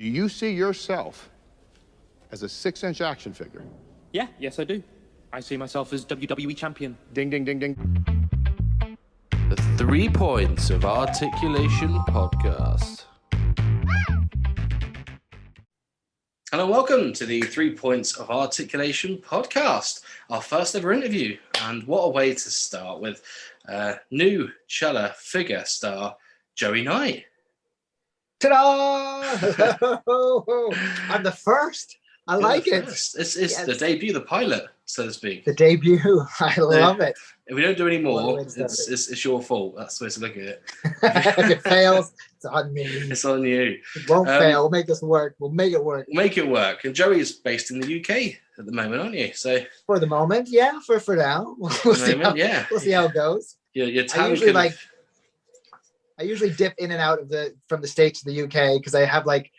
Do you see yourself as a 6-inch action figure? Yeah, yes I do. I see myself as WWE champion. Ding, ding, ding, ding. The 3 Points of Articulation podcast. Hello, welcome to the 3 Points of Articulation podcast, our first ever interview. And what a way to start with new Chella figure star, Joey Knight. Ta-da! I'm the first. I like it. It's yes. The debut, the pilot, so to speak. The debut. I love it. If we don't do any more, it's your fault. That's the way to look at it. If it fails, it's on me. It's on you. It won't fail. We'll make this work. We'll make it work. Make it work. And Joey is based in the UK at the moment, aren't you? So for the moment, yeah. For now, we'll see how it goes. Your I usually dip in and out of from the States to the UK because I have like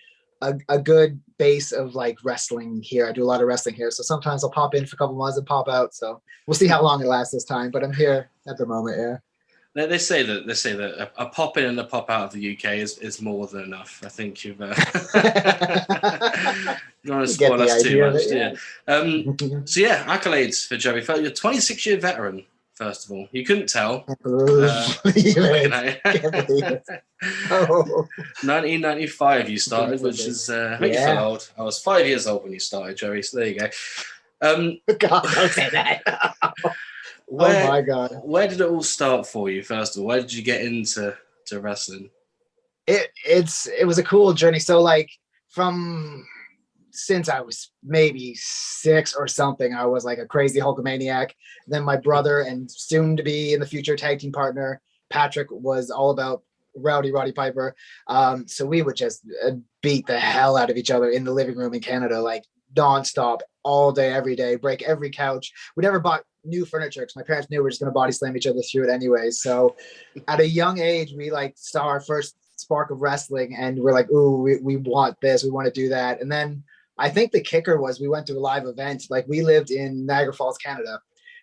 a good base of like wrestling here. I do a lot of wrestling here. So sometimes I'll pop in for a couple months and pop out. So we'll see how long it lasts this time, but I'm here at the moment. Yeah. They say that a pop in and a pop out of the UK is more than enough. I think you've don't want to spoil us too much. So yeah, accolades for Joey. You're a 26-year veteran. First of all, you couldn't tell. 1995 you started, which is make you feel old. I was 5 years old when you started, Joey. So there you go. God, don't say that. Oh my God. Where did it all start for you? First of all, where did you get into wrestling? It was a cool journey. So like since I was maybe 6 or something, I was like a crazy Hulkamaniac. Then my brother and soon to be in the future tag team partner, Patrick, was all about Roddy Piper. So we would just beat the hell out of each other in the living room in Canada, like nonstop, all day, every day, break every couch. We never bought new furniture because my parents knew we were just going to body slam each other through it anyway. So at a young age, we like saw our first spark of wrestling and we're like, ooh, we want this. We want to do that. And then I think the kicker was we went to a live event. Like we lived in Niagara Falls, Canada,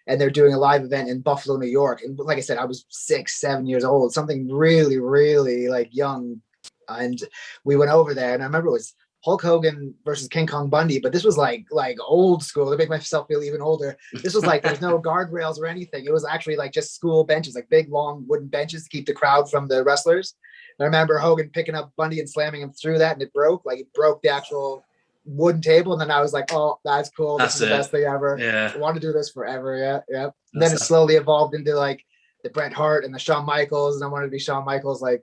and they're doing a live event in Buffalo, New York. And like I said, I was 6, 7 years old, something really, really like young. And we went over there and I remember it was Hulk Hogan versus King Kong Bundy, but this was like old school to make myself feel even older. This was like, there's no guardrails or anything. It was actually like just school benches, like big, long wooden benches to keep the crowd from the wrestlers. And I remember Hogan picking up Bundy and slamming him through that and it broke the actual wooden table, and then I was like, oh, that's cool. This is the best thing ever. Yeah. I want to do this forever. Yeah. And then it slowly evolved into like the Bret Hart and the Shawn Michaels, and I wanted to be Shawn Michaels like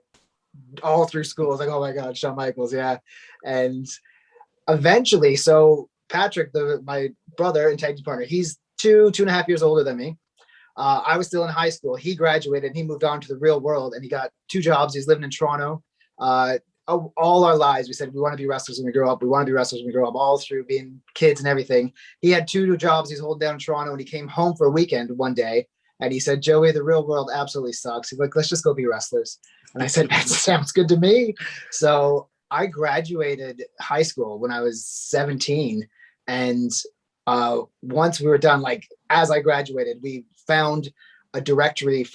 all through school. I was like, oh my God, Shawn Michaels, yeah. And eventually, so Patrick, my brother and tag team partner, he's 2.5 years older than me. I was still in high school. He graduated and he moved on to the real world and he got 2 jobs. He's living in Toronto. All our lives, we said we want to be wrestlers when we grow up. We want to be wrestlers when we grow up, all through being kids and everything. He had 2 jobs. He's holding down in Toronto, and he came home for a weekend one day, and he said, Joey, the real world absolutely sucks. He's like, let's just go be wrestlers. And I said, that sounds good to me. So I graduated high school when I was 17, and once we were done, like as I graduated, we found a directory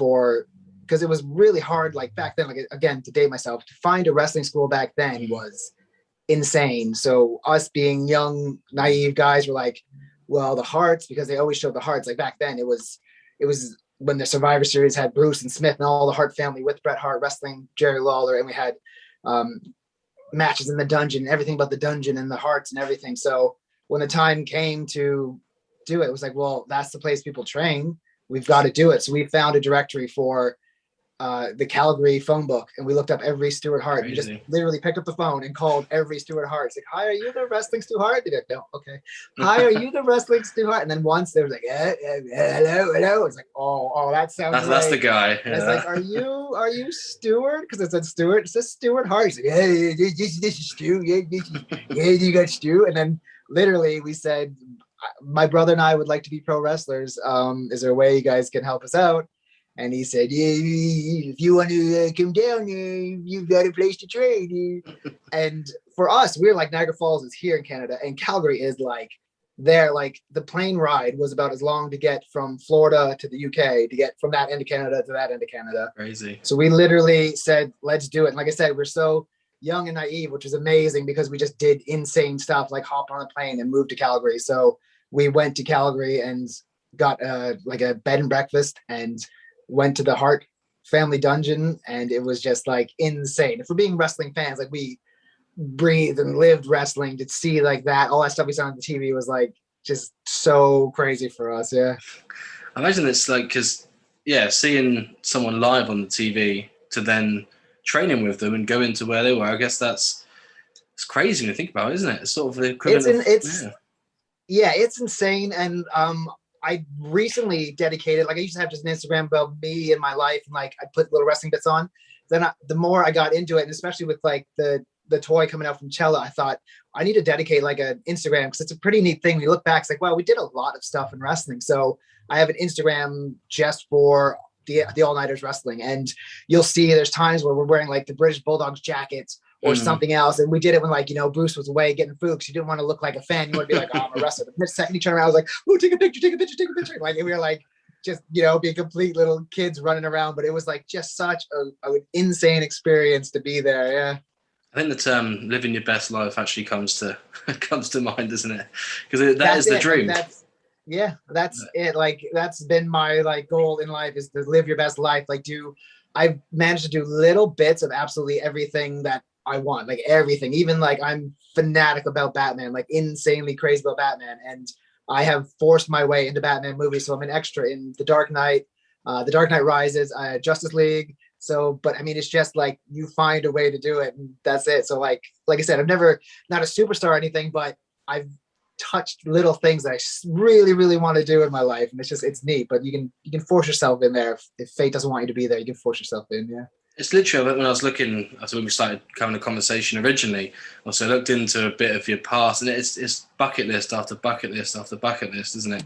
because it was really hard, like back then, like again, to date myself, to find a wrestling school back then was insane. So us being young, naive guys were like, well, the Hearts, because they always showed the Hearts. Like back then, it was when the Survivor Series had Bruce and Smith and all the Hart family with Bret Hart wrestling Jerry Lawler, and we had matches in the dungeon, everything but the dungeon and the Hearts and everything. So when the time came to do it, it was like, well, that's the place people train. We've got to do it. So we found a directory for the Calgary phone book, and we looked up every Stuart Hart. We just literally picked up the phone and called every Stuart Hart. It's like, hi, are you the wrestling Stu Hart? They're like, no, okay. Hi, are you the wrestling Stu Hart? And then once they were like, hello. It's like, oh, that sounds that's the guy. Yeah. It's like, are you Stuart? Because it said Stuart. It says Stuart Hart. He's like, hey, this is Stu. Yeah, you got Stu. And then literally we said, my brother and I would like to be pro wrestlers. Is there a way you guys can help us out? And he said, yeah, if you want to come down there, you've got a place to train. And for us, we're like, Niagara Falls is here in Canada, and Calgary is like there. Like the plane ride was about as long to get from Florida to the UK, to get from that end of Canada to that end of Canada. Crazy. So we literally said, let's do it. And like I said, we're so young and naive, which was amazing because we just did insane stuff like hop on a plane and move to Calgary. So we went to Calgary and got like a bed and breakfast and went to the Hart family dungeon, and it was just like insane. And for being wrestling fans, like we breathed and lived wrestling, to see like that, all that stuff we saw on the TV was like just so crazy for us. Yeah. I imagine it's like, because seeing someone live on the TV to then training with them and go into where they were, I guess it's crazy when you think about it, isn't it? It's sort of the equivalent it's insane. And I recently dedicated, like I used to have just an Instagram about me and my life, and like I put little wrestling bits on. Then the more I got into it, and especially with like the toy coming out from Chella, I thought I need to dedicate like an Instagram, because it's a pretty neat thing. When you look back, it's like, wow, we did a lot of stuff in wrestling. So I have an Instagram just for the All-Nighters wrestling, and you'll see there's times where we're wearing like the British Bulldogs jackets or something else. And we did it when like, Bruce was away getting food, because you didn't want to look like a fan. You want to be like, oh, I'm a wrestler. The second you turn around, I was like, oh, take a picture. Like we were like, just, being complete little kids running around. But it was like just such an insane experience to be there. Yeah. I think the term "living your best life" actually comes to mind, doesn't it? Because that is the dream. That's it. Like that's been my like goal in life, is to live your best life. Like I've managed to do little bits of absolutely everything that I want, like everything. Even like I'm fanatic about Batman, like insanely crazy about Batman, and I have forced my way into Batman movies. So I'm an extra in The Dark Knight, The Dark Knight Rises, Justice League. So, but I mean, it's just like you find a way to do it, and that's it. So like I said, I'm not a superstar or anything, but I've touched little things that I really, really want to do in my life, and it's neat. But you can force yourself in there. If fate doesn't want you to be there, you can force yourself in. Yeah. It's literally, when I was looking, after when we started having a conversation originally, also looked into a bit of your past, and it's bucket list after bucket list after bucket list, isn't it?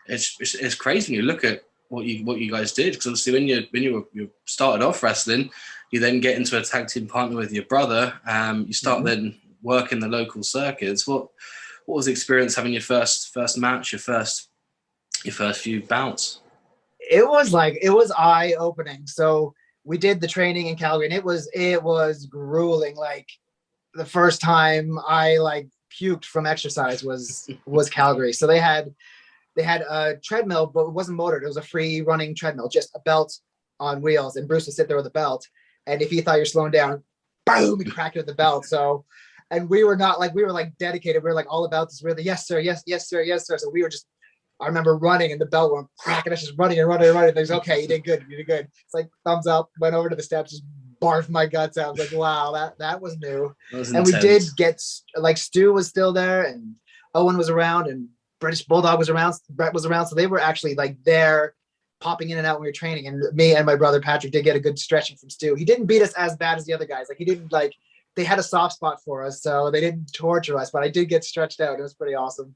It's crazy when you look at what you guys did, because obviously when you started off wrestling, you then get into a tag team partner with your brother. You start then working the local circuits. What was the experience having your first match, your first few bouts? It was eye-opening. So we did the training in Calgary, and it was grueling. Like the first time I like puked from exercise was Calgary. So they had a treadmill, but it wasn't motored. It was a free running treadmill, just a belt on wheels. And Bruce would sit there with a belt. And if he thought you're slowing down, boom, he cracked it with the belt. So, and we were dedicated. We were like all about this. We were like, yes, sir. Yes, sir. Yes, sir. So we were just, I remember running, and the belt went crack, and I was just running. There's okay, you did good. It's like thumbs up, went over to the steps, just barfed my guts out. I was like, wow, that was new. And we did get, like, Stu was still there, and Owen was around, and British Bulldog was around, Brett was around. So they were actually like there popping in and out when we were training. And me and my brother Patrick did get a good stretching from Stu. He didn't beat us as bad as the other guys. Like he didn't they had a soft spot for us, so they didn't torture us, but I did get stretched out. It was pretty awesome.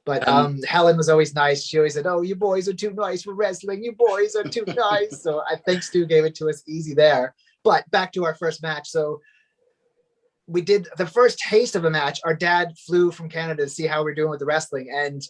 But Helen was always nice. She always said, oh, you boys are too nice for wrestling. You boys are too nice. So I think Stu gave it to us easy there. But back to our first match. So we did the first taste of a match. Our dad flew from Canada to see how we're doing with the wrestling. And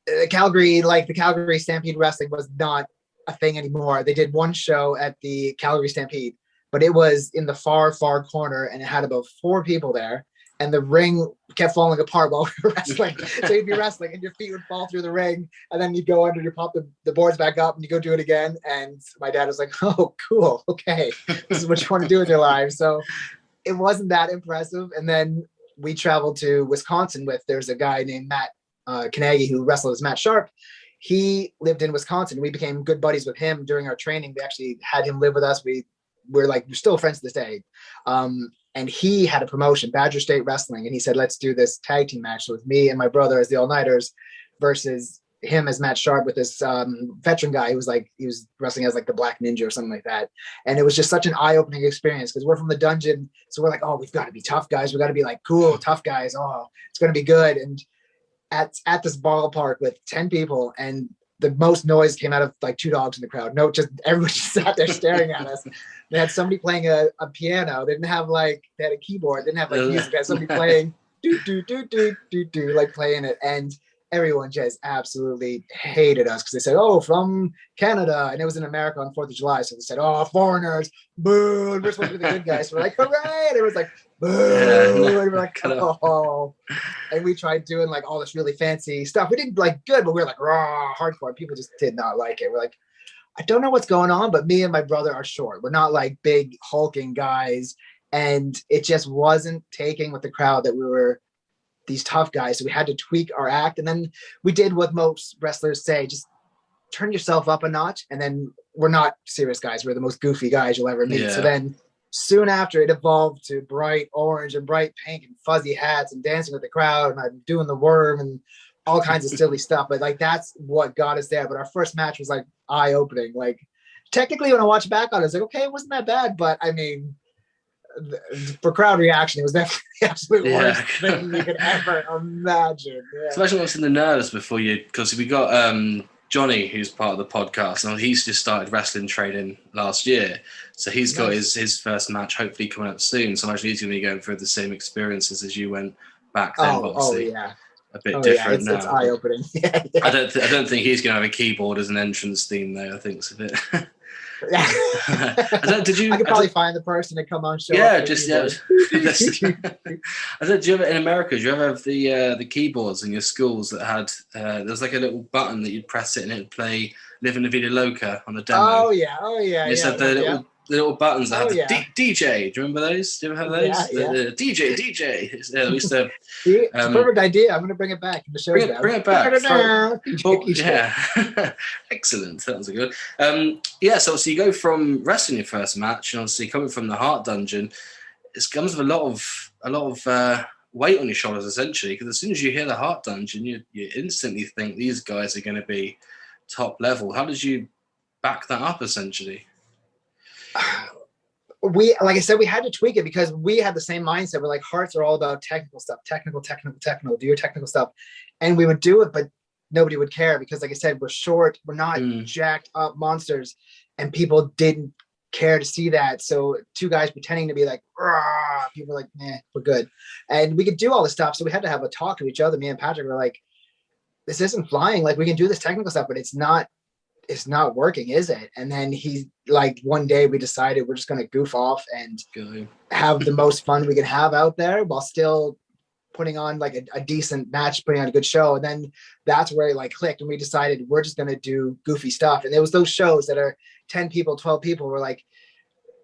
the Calgary Stampede Wrestling was not a thing anymore. They did one show at the Calgary Stampede, but it was in the far, far corner, and it had about 4 people there. And the ring kept falling apart while we were wrestling. So you'd be wrestling, and your feet would fall through the ring, and then you'd go under, you pop the boards back up, and you go do it again. And my dad was like, oh, cool. Okay. This is what you want to do with your life. So it wasn't that impressive. And then we traveled to Wisconsin there's a guy named Matt Kanagi who wrestled as Matt Sharp. He lived in Wisconsin. We became good buddies with him during our training. We actually had him live with us. We're still friends to this day. And he had a promotion, Badger State Wrestling. And he said, let's do this tag team match with me and my brother as the All-Nighters versus him as Matt Sharp with this veteran guy. He was wrestling as like the Black Ninja or something like that. And it was just such an eye-opening experience because we're from the dungeon. So we're like, oh, we've got to be tough guys. We've got to be like cool, tough guys. Oh, it's going to be good. And at this ballpark with 10 people, and the most noise came out of like 2 dogs in the crowd. No, just everybody just sat there staring at us. They had somebody playing a piano. They had a keyboard. They didn't have like music. They had somebody playing do do do do do do, like playing it. And everyone just absolutely hated us because they said, "Oh, from Canada," and it was in America on 4th of July, so they said, "Oh, foreigners, boo!" And we're supposed to be the good guys, so we're like, "Hooray!" And it was like, "Boo!" no, And we're like, "Oh!" And we tried doing like all this really fancy stuff. We did like good, but we were like raw, hardcore. People just did not like it. We're like, I don't know what's going on, but me and my brother are short. We're not like big hulking guys, and it just wasn't taking with the crowd that we were these tough guys. So we had to tweak our act, and then we did what most wrestlers say: just turn yourself up a notch. And then we're not serious guys; we're the most goofy guys you'll ever meet. Yeah. So then, soon after, it evolved to bright orange and bright pink and fuzzy hats and dancing with the crowd, and I'm doing the worm and all kinds of silly stuff. But like that's what got us there. But our first match was like eye-opening. Like technically, when I watch back on it, it's like, okay, it wasn't that bad, but I mean, for crowd reaction, it was definitely the absolute worst thing you could ever imagine. Yeah. Especially once in the nerves before you, because we got Johnny, who's part of the podcast, and he's just started wrestling training last year. So he's got his first match hopefully coming up soon. So I imagine he's going to be going through the same experiences as you went back then, but obviously yeah. a bit different now. It's eye-opening. Yeah. I don't think he's going to have a keyboard as an entrance theme though. I think it's a bit. I could probably find the person to come on show. Yeah, just yeah. I said, do you ever in America? Do you ever have the keyboards in your schools that had there's like a little button that you'd press it and it would play "Live in the Vida Loca" on the demo? Oh yeah. You said the little buttons that had the DJ. Do you remember those? Do you ever have those? The DJ. Yeah, we used to. It's a perfect idea. I'm going to bring it back in the show. Bring it back. Yeah. Excellent. That was a good. So you go from wrestling your first match, and obviously coming from the Heart Dungeon, it comes with a lot of weight on your shoulders, essentially. Because as soon as you hear the Heart Dungeon, you instantly think these guys are going to be top level. How did you back that up, essentially? We, like I said, we had to tweak it because we had the same mindset. We're like, hearts are all about technical stuff, technical, do your technical stuff. And we would do it, but nobody would care because, like I said, we're short, we're not jacked up monsters, and people didn't care to see that. So two guys pretending to be like, rah, people were like, nah, we're good. And we could do all this stuff. So we had to have a talk to each other. Me and Patrick were like, this isn't flying. Like, we can do this technical stuff, but it's not working, is it? And then he, like, one day we decided we're just going to goof off and have the most fun we can have out there while still putting on like a decent match, putting on a good show. And then that's where it like clicked, and we decided we're just going to do goofy stuff. And there was those shows that are 10 people, 12 people. We're like,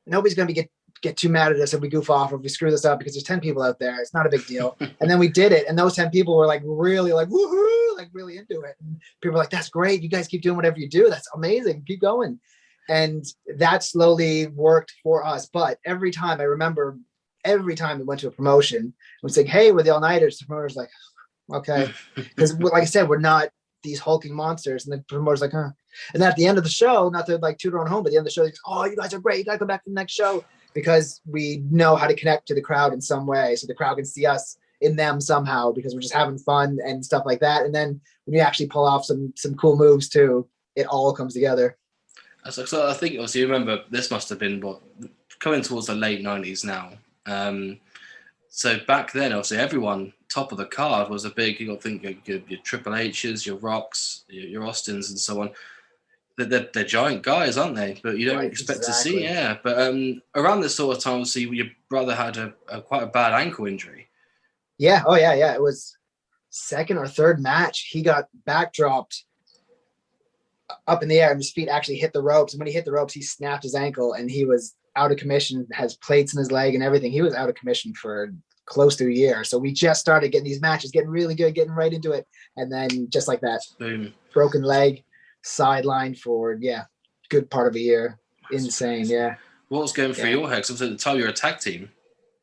nobody's going to get too mad at us if we goof off or if we screw this up because there's 10 people out there. It's not a big deal. And then we did it. And those 10 people were like really like, woohoo, like really into it. And people were like, that's great. You guys keep doing whatever you do. That's amazing. Keep going. And that slowly worked for us. But every time we went to a promotion, we'd say, hey, we're the all-nighters. The promoter's like, okay. Because like I said, we're not these hulking monsters. And the promoter's like, huh. And then at the end of the show, not to like toot our own home, but at the end of the show, he's like, oh, you guys are great. You got to come back for the next show. Because we know how to connect to the crowd in some way. So the crowd can see us in them somehow because we're just having fun and stuff like that. And then when you actually pull off some cool moves too, it all comes together. So I think, obviously, you remember this must have been coming towards the late 90s now. So back then, obviously, everyone top of the card was a big, you got to think your Triple H's, your Rocks, your Austins and so on. They're giant guys, aren't they? But you don't expect to see, yeah. But around this sort of time, obviously, your brother had quite a bad ankle injury. Yeah. Oh, yeah. It was second or third match. He got backdropped up in the air and his feet actually hit the ropes. And when he hit the ropes, he snapped his ankle and he was out of commission, has plates in his leg and everything. He was out of commission for close to a year. So we just started getting these matches, getting really good, getting right into it. And then just like that, boom, broken leg, sideline for, good part of a year. Insane, yeah. What was going through your head? Because at the time you were a tag team.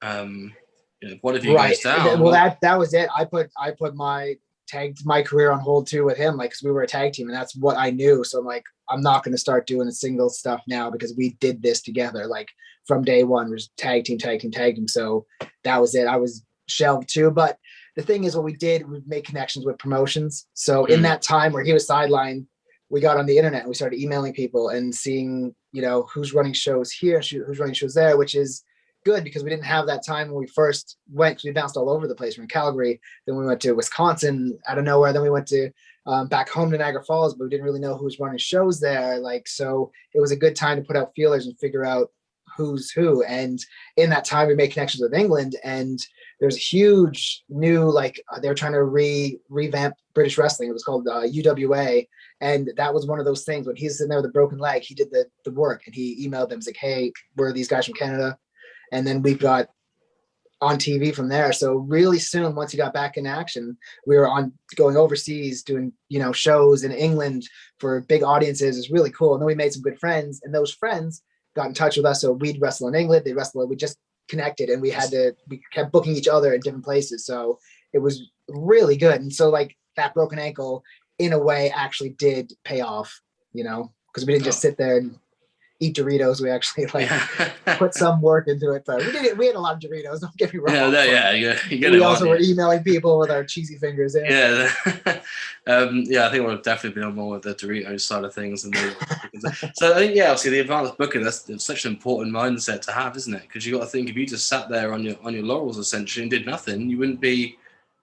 One of you goes down. Well, that was it. I put my career on hold too with him, like, because we were a tag team and that's what I knew. So I'm like, I'm not going to start doing the single stuff now because we did this together. Like from day one, was tag team. So that was it. I was shelved too. But the thing is, what we did, we made connections with promotions. So in that time where he was sidelined, we got on the internet and we started emailing people and seeing, who's running shows here, who's running shows there, which is good because we didn't have that time when we first went, because we bounced all over the place. We were in Calgary, then we went to Wisconsin out of nowhere, then we went to back home to Niagara Falls, but we didn't really know who was running shows there. Like, so it was a good time to put out feelers and figure out who's who. And in that time, we made connections with England, and there's a huge new, like, they were trying to revamp British wrestling. It was called UWA. And that was one of those things when he's sitting there with a broken leg, he did the work, and he emailed them, he's like, hey, we're these guys from Canada. And then we got on TV from there. So really soon, once he got back in action, we were going overseas, doing, shows in England for big audiences. It's really cool. And then we made some good friends, and those friends got in touch with us. So we'd wrestle in England, they wrestle, we just connected, and we kept booking each other in different places. So it was really good. And so like that broken ankle in a way actually did pay off, because we didn't just sit there and eat Doritos. We actually put some work into it, but we had a lot of Doritos, don't get me wrong. We also were emailing people with our cheesy fingers. I think we've definitely been on more with the Doritos side of things. So I think, obviously the advanced booking, that's such an important mindset to have, isn't it? Because you got to think, if you just sat there on your laurels essentially and did nothing, you wouldn't be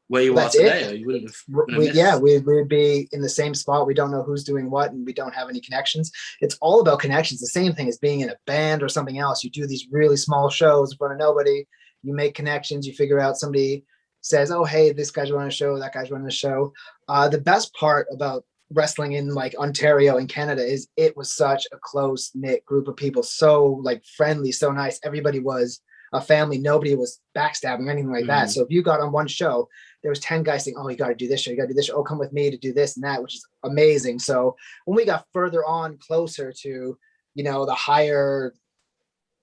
where you are today. Or you wouldn't have we would be in the same spot. We don't know who's doing what, and we don't have any connections. It's all about connections. The same thing as being in a band or something else. You do these really small shows in front of nobody. You make connections. You figure out, somebody says, oh, hey, this guy's running a show, that guy's running a show. The best part about wrestling in like Ontario and Canada is it was such a close-knit group of people. So like friendly, so nice. Everybody was a family. Nobody was backstabbing or anything like that. So if you got on one show, there was 10 guys saying, oh, you got to do this show, you got to do this show. Oh, come with me to do this and that, which is amazing. So when we got further on, closer to, the higher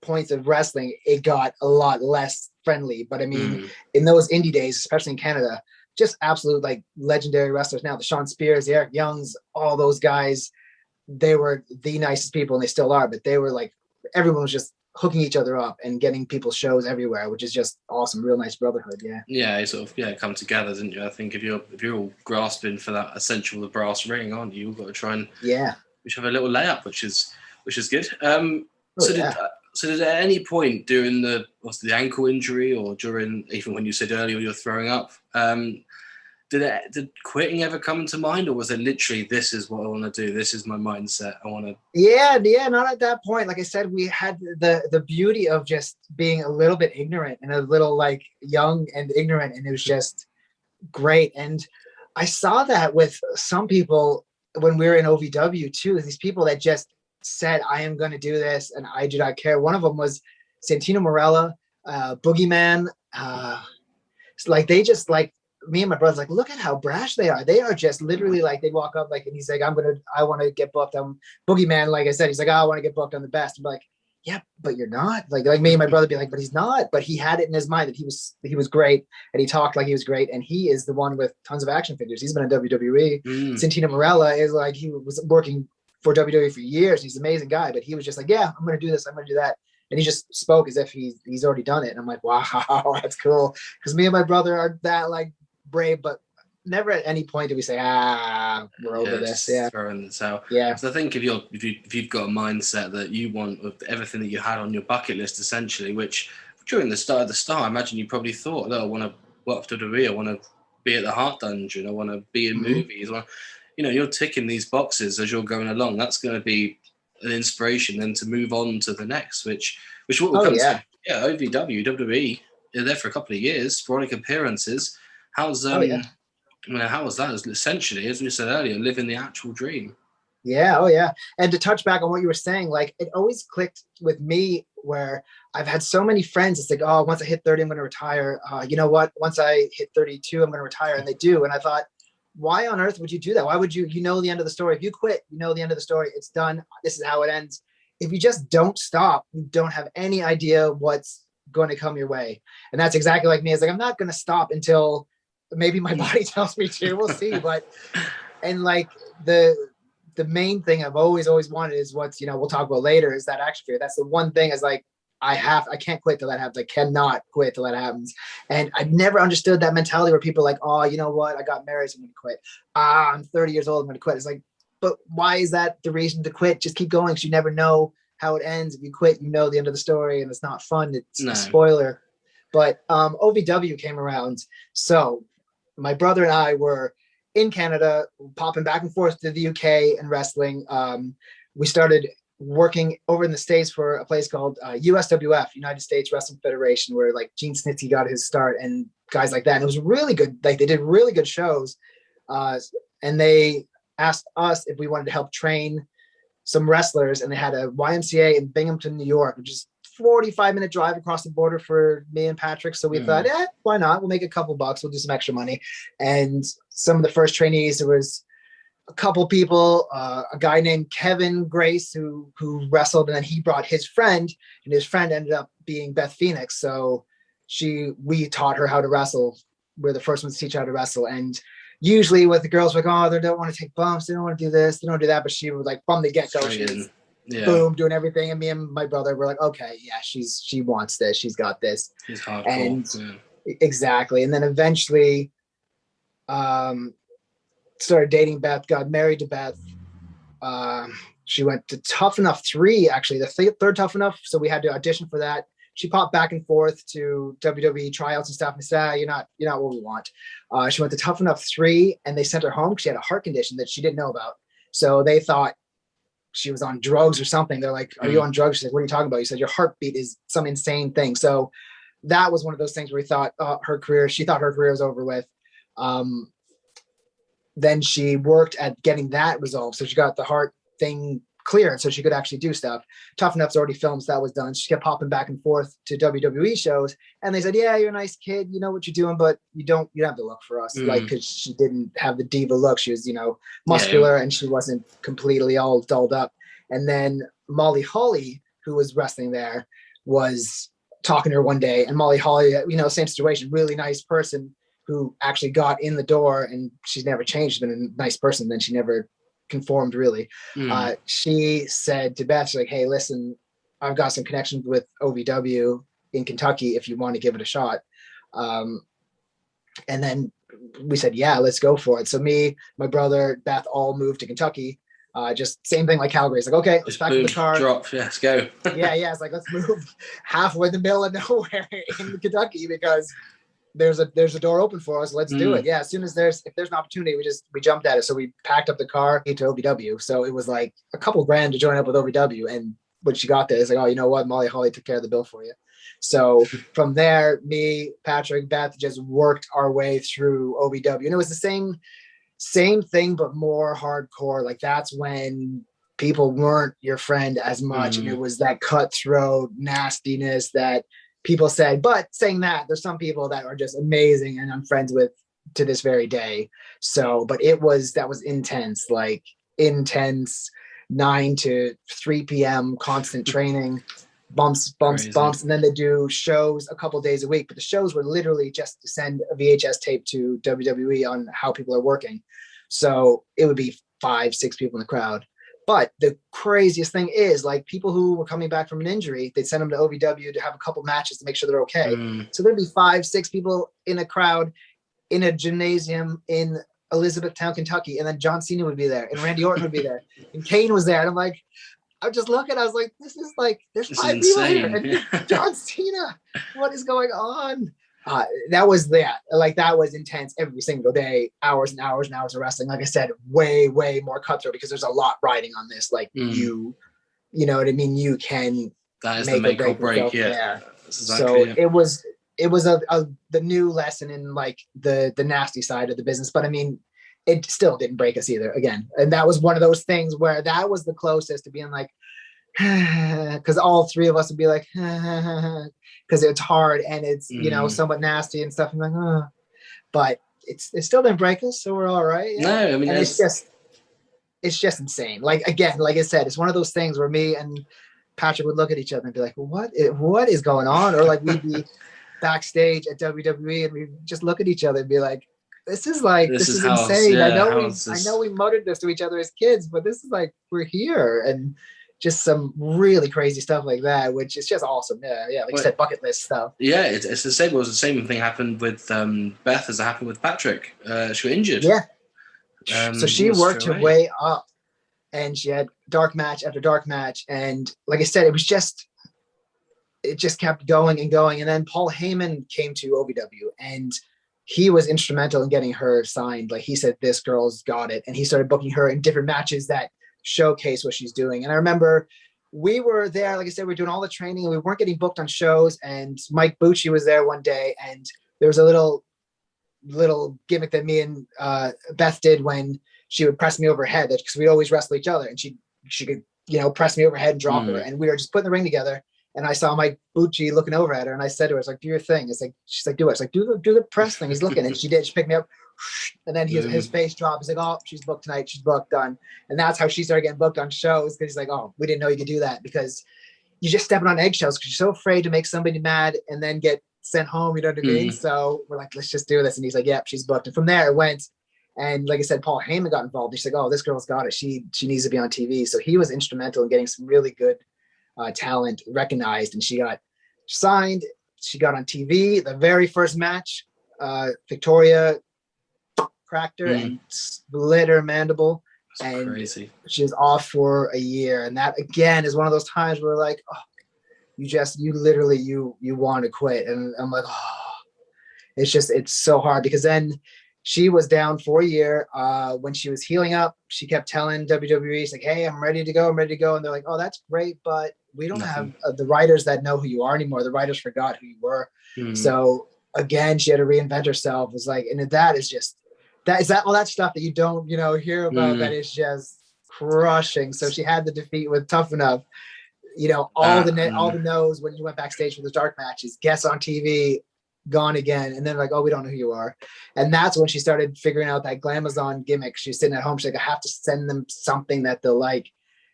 points of wrestling, it got a lot less friendly. But I mean, in those indie days, especially in Canada, just absolute like legendary wrestlers now, the Sean Spears, the Eric Youngs, all those guys, they were the nicest people, and they still are, but they were like, everyone was just hooking each other up and getting people shows everywhere, which is just awesome. Real nice brotherhood. You sort of come together, didn't you? I think if you're all grasping for that essential, the brass ring, aren't you? You've got to try and we should have a little layup, which is good. Did at any point during the ankle injury, or during, even when you said earlier you're throwing up, did quitting ever come to mind, or was it literally, this is what I want to do, this is my mindset, I want to? Not at that point. Like I said, we had the beauty of just being a little bit ignorant and a little like young and ignorant, and it was just great. And I saw that with some people when we were in OVW too, these people that just said, I am going to do this and I do not care. One of them was Santino Marella, Boogeyman. Like they just like, me and my brother's like, look at how brash they are. They are just literally like, they walk up like, and he's like, I want to get booked on Boogeyman. Like I said, he's like, I want to get booked on the best. I'm like, yeah, but you're not. Like me and my brother be like, but he's not. But he had it in his mind that he was great, and he talked like he was great. And he is the one with tons of action figures. He's been in WWE. Santino Marella is like, he was working for WWE for years. He's an amazing guy, but he was just like, yeah, I'm going to do this, I'm going to do that. And he just spoke as if he's already done it. And I'm like, wow, that's cool. Because me and my brother are that like brave, but never at any point do we say, we're over this. Throwing this out. Yeah. So I think if you've got a mindset that you want with everything that you had on your bucket list, essentially, which during the start, I imagine you probably thought, I want to work for WWE, I want to be at the Heart Dungeon, I want to be in movies. You're ticking these boxes as you're going along. That's going to be an inspiration then to move on to the next, which what will come to. Yeah, OVW, WWE, you're there for a couple of years, sporadic appearances. How was that? Essentially, as we said earlier, living the actual dream. Yeah. And to touch back on what you were saying, like it always clicked with me where I've had so many friends. It's like, oh, once I hit 30, I'm going to retire. You know what? Once I hit 32, I'm going to retire. And they do. And I thought, why on earth would you do that? Why would you know the end of the story? If you quit, you know the end of the story. It's done. This is how it ends. If you just don't stop, you don't have any idea what's going to come your way. And that's exactly like me. It's like, I'm not going to stop until maybe my body tells me to. We'll see. But, and like the main thing I've always wanted is what's, we'll talk about later, is that action figure. That's the one thing is like, I can't quit till that happens. I cannot quit till that happens. And I've never understood that mentality where people are like, oh, you know what? I got married, so I'm going to quit. I'm 30 years old, I'm going to quit. It's like, but why is that the reason to quit? Just keep going, because you never know how it ends. If you quit, you know the end of the story, and it's not fun. It's No. a spoiler. But OVW came around. So my brother and I were in Canada, popping back and forth to the UK and wrestling. We started working over in the States for a place called USWF, United States Wrestling Federation, where like Gene Snitsky got his start and guys like that. And it was really good. Like they did really good shows. And they asked us if we wanted to help train some wrestlers. And they had a YMCA in Binghamton, New York, which is 45-minute drive across the border for me and Patrick. So we thought, why not? We'll make a couple bucks. We'll do some extra money. And some of the first trainees, there was a couple people, a guy named Kevin Grace who wrestled, and then he brought his friend, and his friend ended up being Beth Phoenix. So we taught her how to wrestle. We're the first ones to teach her how to wrestle. And usually with the girls, like, oh, they don't want to take bumps, they don't want to do this, they don't do that. But she was like, from the get-go, she was boom, doing everything. And me and my brother were like, okay, yeah, she wants this, she's got this. She's hardcore. And exactly. And then eventually started dating Beth, got married to Beth. She went to Tough Enough 3, actually, the third Tough Enough. So we had to audition for that. She popped back and forth to WWE tryouts and stuff, and said, you're not what we want. She went to Tough Enough 3, and they sent her home because she had a heart condition that she didn't know about. So they thought she was on drugs or something. They're like, are you on drugs? She's like, what are you talking about? You said your heartbeat is some insane thing. So that was one of those things where we thought she thought her career was over with. Then she worked at getting that resolved. So she got the heart thing cleared so she could actually do stuff. Tough Enough's already filmed, so that was done. She kept popping back and forth to WWE shows, and they said, yeah, you're a nice kid, you know what you're doing, but you don't have the look for us. Like, because she didn't have the diva look. She was, muscular, and she wasn't completely all dolled up. And then Molly Holly, who was wrestling there, was talking to her one day, and Molly Holly, same situation, really nice person who actually got in the door, and she's never changed. She's been a nice person. Then she never conformed, really. She said to Beth, she's like, hey, listen, I've got some connections with OVW in Kentucky if you want to give it a shot. And then we said, yeah, let's go for it. So me, my brother, Beth all moved to Kentucky. Just same thing like Calgary. It's like, okay, let's back in the car. Drop, let's go. yeah. It's like, let's move halfway in the middle of nowhere in Kentucky because there's a door open for us. Let's do it. Yeah. As soon as if there's an opportunity, we jumped at it. So we packed up the car to OVW. So it was like a couple grand to join up with OVW. And when she got there, it's like, oh, you know what? Molly Holly took care of the bill for you. So from there, me, Patrick, Beth just worked our way through OVW. And it was the same thing, but more hardcore. Like that's when people weren't your friend as much. And it was that cutthroat nastiness that people said. But saying that, there's some people that are just amazing and I'm friends with to this very day. So, but that was intense, like intense 9 to 3 p.m. constant training, bumps. And then they do shows a couple days a week, but the shows were literally just to send a VHS tape to WWE on how people are working. So it would be 5-6 people in the crowd. But the craziest thing is, like, people who were coming back from an injury, they'd send them to OVW to have a couple matches to make sure they're okay. So there'd be 5-6 people in a crowd in a gymnasium in Elizabethtown, Kentucky. And then John Cena would be there and Randy Orton would be there and Kane was there. And I'm just looking, I was like, this is like, there's 5 people here. And John Cena, what is going on? That was intense every single day, hours and hours and hours of wrestling. Like I said, way, way more cutthroat because there's a lot riding on this. Like you know what I mean? You can that is the make or break. Yeah. Exactly, so it was the new lesson in like the nasty side of the business. But I mean, it still didn't break us either again. And that was one of those things where that was the closest to being like, because all 3 of us would be like, because it's hard and it's somewhat nasty and stuff. I'm like, but it still didn't break us, so we're all right. Yeah. No, I mean, it's just insane. Like again, like I said, it's one of those things where me and Patrick would look at each other and be like, what is going on? Or like we'd be backstage at WWE and we'd just look at each other and be like, this is insane. Yeah, I know we muttered this to each other as kids, but this is like, we're here. And just some really crazy stuff like that, which is just awesome. Yeah. Like you said, bucket list stuff. Yeah, it's the same. It was the same thing happened with Beth as it happened with Patrick. She got injured. Yeah. So she worked her way up and she had dark match after dark match. And like I said, it just kept going and going. And then Paul Heyman came to OVW, and he was instrumental in getting her signed. Like he said, this girl's got it. And he started booking her in different matches that showcase what she's doing. And I remember we were there, like I said, we were doing all the training and we weren't getting booked on shows. And Mike Bucci was there one day, and there was a little gimmick that me and Beth did when she would press me over her head, because we always wrestle each other, and she could, press me over her head and drop her. And we were just putting the ring together. And I saw Mike Bucci looking over at her, and I said to her, "I was like, do your thing." It's like, she's like, "Do it." It's like, do the press thing. He's looking, and she did. She picked me up, and then his face dropped. He's like, "Oh, she's booked tonight. She's booked, done." And that's how she started getting booked on shows, because he's like, "Oh, we didn't know you could do that," because you're just stepping on eggshells because you're so afraid to make somebody mad and then get sent home. You know what I mean? So we're like, let's just do this. And he's like, "Yep, she's booked." And from there it went. And like I said, Paul Heyman got involved. He's like, "Oh, this girl's got it. She needs to be on TV." So he was instrumental in getting some really good talent recognized, and she got signed. She got on TV. The very first match, Victoria cracked her and split her mandible. That's and crazy. She was off for a year. And that again is one of those times where like, oh, you literally want to quit. And I'm like, oh, it's so hard, because then she was down for a year. When she was healing up, she kept telling WWE, she's like, "Hey, I'm ready to go. I'm ready to go." And they're like, "Oh, that's great, but we don't have the writers that know who you are anymore. The writers forgot who you were." So again, she had to reinvent herself. It was like, and that is just, all that stuff that you don't, hear about, that is just crushing. So she had the defeat with Tough Enough, all the no's when you went backstage for the dark matches, guests on TV, gone again. And then like, "Oh, we don't know who you are." And that's when she started figuring out that Glamazon gimmick. She's sitting at home. She's like, "I have to send them something that they'll like."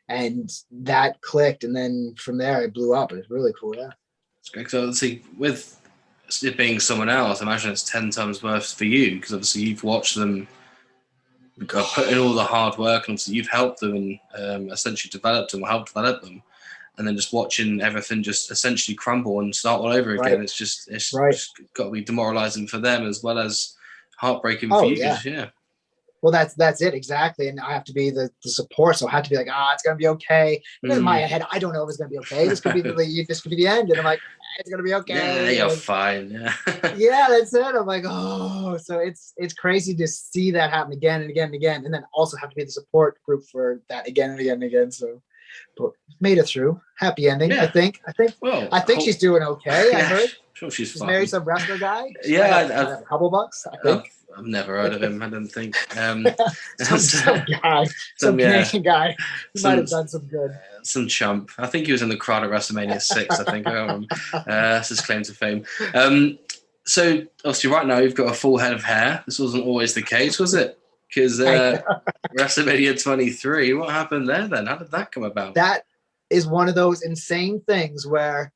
And that clicked. And then from there it blew up. It was really cool. Yeah. It's great. So see, with it being someone else, I imagine it's 10 times worse for you, because obviously you've watched them put in all the hard work, and obviously you've helped them and essentially developed them or helped develop them. And then just watching everything just essentially crumble and start all over again. It's just got to be demoralizing for them as well as heartbreaking for you. Yeah. Well, that's it exactly. And I have to be the support, so I have to be like, "Ah, it's gonna be okay." And in my head, I don't know if it's gonna be okay. This could be the end, and I'm like, "It's gonna be okay. Yeah, you're fine." Yeah. Yeah, that's it. I'm like, oh, so it's crazy to see that happen again and again and again, and then also have to be the support group for that again and again and again. So, but made it through. Happy ending. Yeah. I think. Well, I think she's doing okay. I heard. Sure, she's married some wrestler guy. Yeah, a couple bucks. I think. I've never heard of him. I don't think. Some guy, some Canadian guy. He might have done some good. Some chump. I think he was in the crowd at WrestleMania 6. I think. That's his claim to fame. So obviously, right now you've got a full head of hair. This wasn't always the case, was it? Because WrestleMania 23. What happened there then? How did that come about? That is one of those insane things where.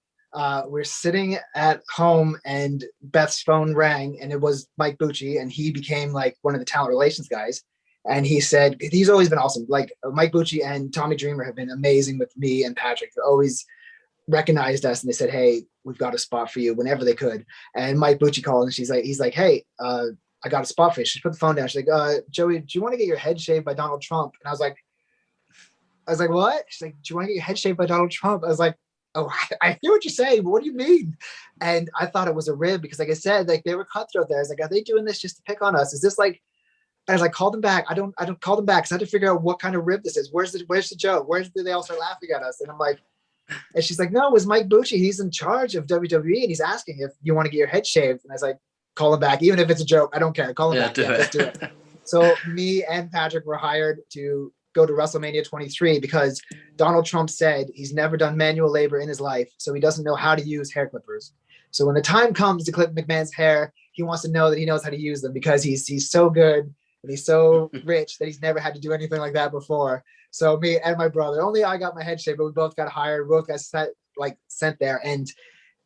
We're sitting at home and Beth's phone rang, and it was Mike Bucci, and he became like one of the talent relations guys. And he said, he's always been awesome. Like Mike Bucci and Tommy Dreamer have been amazing with me and Patrick. They always recognized us, and they said, "Hey, we've got a spot for you," whenever they could. And Mike Bucci called, and he's like, "Hey, I got a spot for you." She put the phone down. She's like, "Joey, do you want to get your head shaved by Donald Trump?" And I was like, "What?" She's like, "Do you want to get your head shaved by Donald Trump?" I was like, "Oh, I hear what you're saying, but what do you mean?" And I thought it was a rib, because like I said, like they were cutthroat there. I was like, "Are they doing this just to pick on us? Is this like," I was like, "Call them back." I don't call them back, because I had to figure out what kind of rib this is. Where's the joke? Where did they all start laughing at us? And I'm like, and she's like, "No, it was Mike Bucci. He's in charge of WWE, and he's asking if you want to get your head shaved." And I was like, "Call him back. Even if it's a joke, I don't care. Call him back. Let's do it." So me and Patrick were hired to go to WrestleMania 23, because Donald Trump said he's never done manual labor in his life, so he doesn't know how to use hair clippers. So when the time comes to clip McMahon's hair, he wants to know that he knows how to use them, because he's so good and he's so rich that he's never had to do anything like that before. So me and my brother, only I got my head shaved, but we both got hired, we both got sent there, and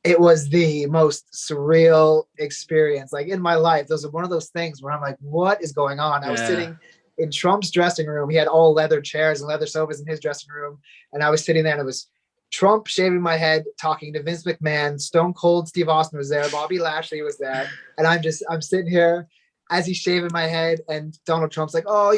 it was the most surreal experience like in my life. Those are one of those things where I'm like, what is going on? I was sitting in Trump's dressing room. He had all leather chairs and leather sofas in his dressing room. And I was sitting there, and it was Trump shaving my head, talking to Vince McMahon, Stone Cold Steve Austin was there, Bobby Lashley was there. And I'm sitting here as he's shaving my head, and Donald Trump's like, "Oh,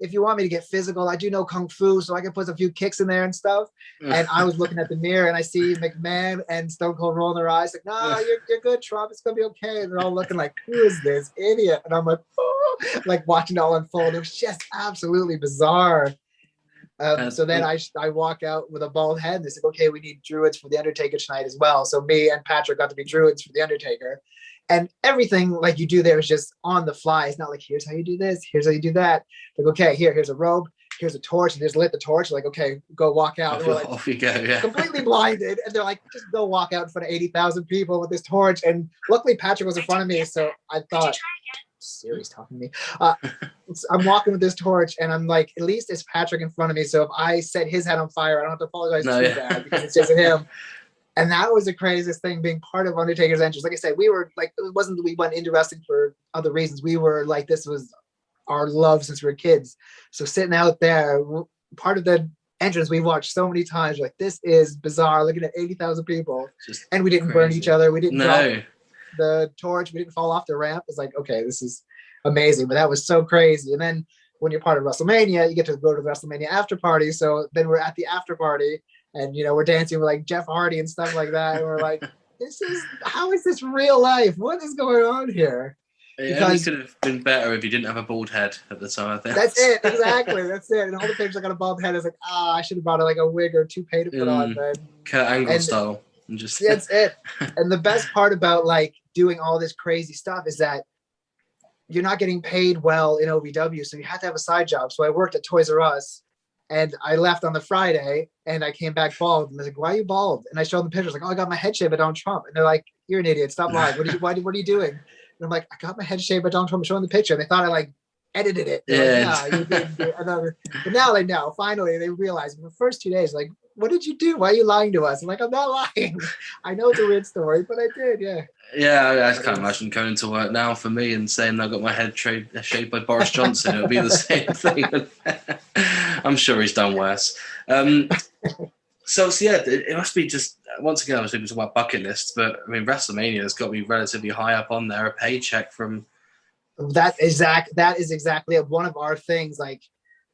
if you want me to get physical, I do know Kung Fu, so I can put a few kicks in there and stuff. And I was looking at the mirror and I see McMahon and Stone Cold rolling their eyes like, no, you're good, Trump. It's going to be okay. And they're all looking like, who is this idiot? And I'm like, oh, like watching it all unfold. It was just absolutely bizarre. So then I walk out with a bald head and they said, okay, we need druids for the Undertaker tonight as well. So me and Patrick got to be druids for the Undertaker. And everything like you do there is just on the fly. It's not like, here's how you do this, here's how you do that. Like, okay, here's a robe, here's a torch, and just lit the torch. Like, okay, go walk out. And we're like, off you go, yeah. Completely blinded. And they're like, just go walk out in front of 80,000 people with this torch. And luckily Patrick was in front of me. So I thought, Siri's talking to me. I'm walking with this torch and I'm like, at least it's Patrick in front of me. So if I set his head on fire, I don't have to apologize too bad because it's just him. And that was the craziest thing, being part of Undertaker's entrance. Like I said, we were like, it wasn't that we went into wrestling for other reasons. We were like, this was our love since we were kids. So sitting out there, part of the entrance we watched so many times, like, this is bizarre, looking at 80,000 people. And we didn't burn each other. We didn't drop the torch. We didn't fall off the ramp. It's like, okay, this is amazing. But that was so crazy. And then when you're part of WrestleMania, you get to go to the WrestleMania after party. So then we're at the after party. And, you know, we're dancing with like Jeff Hardy and stuff like that. And we're like, how is this real life? What is going on here? It only could have been better if you didn't have a bald head at the time, I think. That's it. Exactly. That's it. And all the pictures I got a bald head. I was like, I should have bought like a wig or toupee to put on, man. Kurt Angle style. And just that's it. And the best part about like doing all this crazy stuff is that you're not getting paid well in OVW. So you have to have a side job. So I worked at Toys R Us. And I left on the Friday and I came back bald. And they're like, why are you bald? And I showed them pictures like, oh, I got my head shaved by Donald Trump. And they're like, you're an idiot. Stop lying. What are you doing? And I'm like, I got my head shaved by Donald Trump. I'm showing the picture. And they thought I like edited it. Like, no, you didn't do it. But now they know. Finally, they realized in the first 2 days, like, what did you do? Why are you lying to us? I'm like, I'm not lying. I know it's a weird story, but I did, yeah. Yeah, I can't imagine going to work now for me and saying I got my head shaved by Boris Johnson. It would be the same thing. I'm sure he's done worse. So yeah, it must be just, once again, I was talking about bucket lists, but I mean, WrestleMania has got to be relatively high up on there. A paycheck from that is exactly one of our things. Like,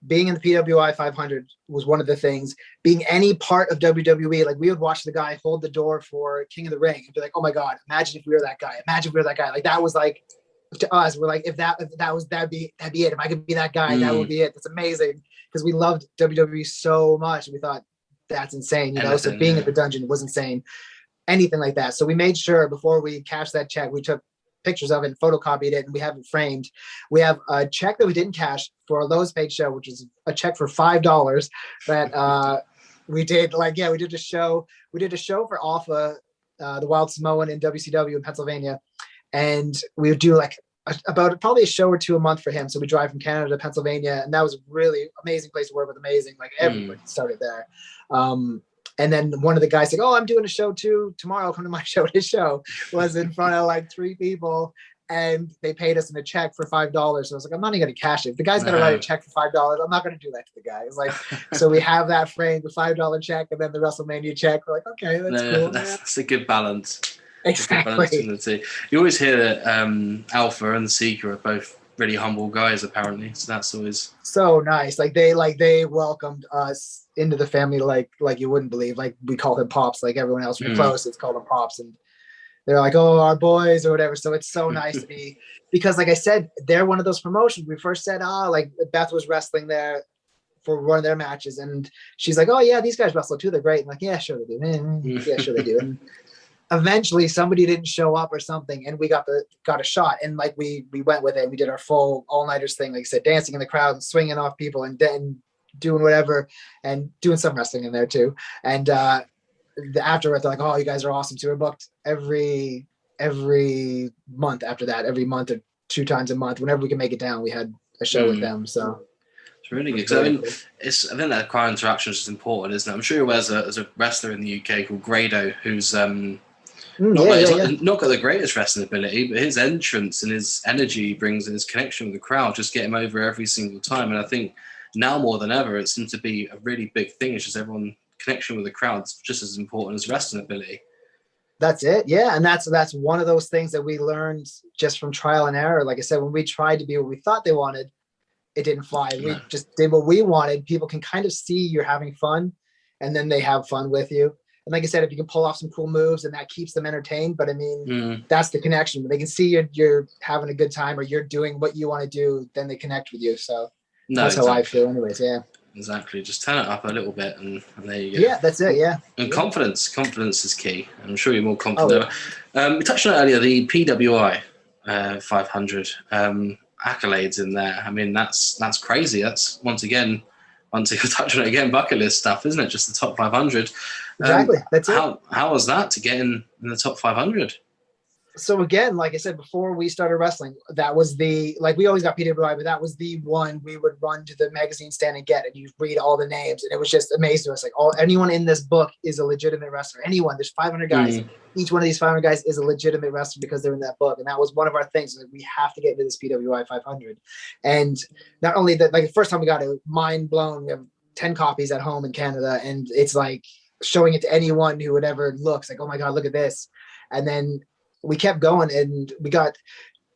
being in the PWI 500 was one of the things. Being any part of WWE, like, we would watch the guy hold the door for King of the Ring and be like, oh my God, imagine if we were that guy. Imagine if we were that guy. Like, that was like, to us, we're like, that'd be it. If I could be that guy, that would be it. That's amazing. Because we loved WWE so much. And we thought, that's insane. You know, so being at the dungeon was insane. Anything like that. So we made sure before we cashed that check, we took pictures of it and photocopied it, and we have it framed. We have a check that we didn't cash for a Lowe's paid show, which is a check for $5 that we did. Like, yeah, we did a show. We did a show for Alpha, the Wild Samoan in WCW in Pennsylvania, and we would do like about probably a show or two a month for him. So we drive from Canada to Pennsylvania, and that was a really amazing place to work with. Amazing, like everybody started there. And then one of the guys like, oh, I'm doing a show too tomorrow. Come to my show. His show was in front of like 3 people, and they paid us in a check for $5. So I was like, I'm not even going to cash it. The guy's going to write a check for $5. I'm not going to do that to the guy. It's like, so we have that framed, the $5 check, and then the WrestleMania check. We're like, okay, that's cool. That's a good balance. Exactly. You always hear that Alpha and the Seeker are both really humble guys, apparently. So that's always so nice. Like they welcomed us into the family like you wouldn't believe. Like, we call him Pops, like everyone else from close, it's called him Pops, and they're like, oh, our boys or whatever. So it's so nice to be, because like I said, they're one of those promotions. We first said, like Beth was wrestling there for one of their matches, and she's like, oh yeah, these guys wrestle too, they're great. I'm like, yeah, sure they do. Yeah, sure they do. And eventually somebody didn't show up or something, and we got a shot, and like we went with it, and we did our full all-nighters thing, like I said, dancing in the crowd and swinging off people and then doing whatever, and doing some wrestling in there too. And afterwards, they're like, oh, you guys are awesome. So we're booked every month after that, every month or 2 times a month. Whenever we can make it down, we had a show with them. So it's really good. I mean, I think that crowd interaction is just important, isn't it? I'm sure you're aware there's a wrestler in the UK called Grado who's not got the greatest wrestling ability, but his entrance and his energy brings, and his connection with the crowd just get him over every single time. And I think now more than ever, it seems to be a really big thing. It's just everyone connection with the crowd's just as important as wrestling ability. That's it. Yeah. And that's one of those things that we learned just from trial and error. Like I said, when we tried to be what we thought they wanted, it didn't fly. We No. just did what we wanted. People can kind of see you're having fun, and then they have fun with you. And like I said, if you can pull off some cool moves, and that keeps them entertained. But I mean, that's the connection. When they can see you're having a good time, or you're doing what you want to do, then they connect with you. So that's how I feel, anyways. Yeah. Exactly. Just turn it up a little bit, and there you go. Yeah, that's it. Yeah. And confidence is key. I'm sure you're more confident. Oh, yeah. We touched on it earlier, the PWI 500 accolades in there. I mean, that's crazy. That's once again, touch on it again, bucket list stuff, isn't it? Just the top 500. Exactly. That's it. How was that to get in the top 500? So again, like I said, before we started wrestling, that was we always got PWI, but that was the one we would run to the magazine stand and get, and you read all the names, and it was just amazing to us. Like, anyone in this book is a legitimate wrestler. Anyone, there's 500 guys. Each one of these 500 guys is a legitimate wrestler because they're in that book. And that was one of our things. Like, we have to get into this PWI 500. And not only that, like the first time we got it, mind blown. We have 10 copies at home in Canada, and it's like showing it to anyone who would ever look. Like, oh my God, look at this. And then we kept going, and we got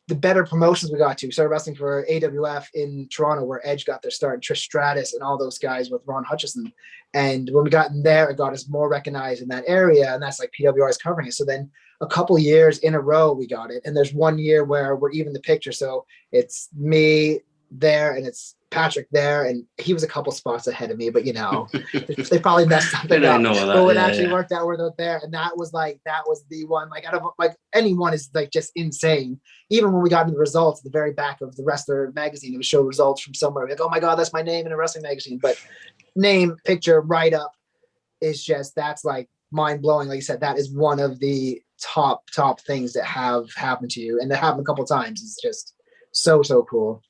the better promotions we got to. Started wrestling for AWF in Toronto, where Edge got their start, and Trish Stratus and all those guys with Ron Hutchison. And when we got in there, it got us more recognized in that area, and that's like PWI is covering it. So then a couple years in a row, we got it. And there's 1 year where we're even the picture. So it's me there, and it's Patrick there, and he was a couple spots ahead of me, but they probably messed something up. But it actually worked out, we're there, and that was the one. Like, out of like anyone is like just insane. Even when we got into the results at the very back of the Wrestler magazine, it would show results from somewhere. Like, oh my God, that's my name in a wrestling magazine. But name, picture, write up is just, that's like mind blowing. Like you said, that is one of the top things that have happened to you, and that happened a couple of times. It's just so cool.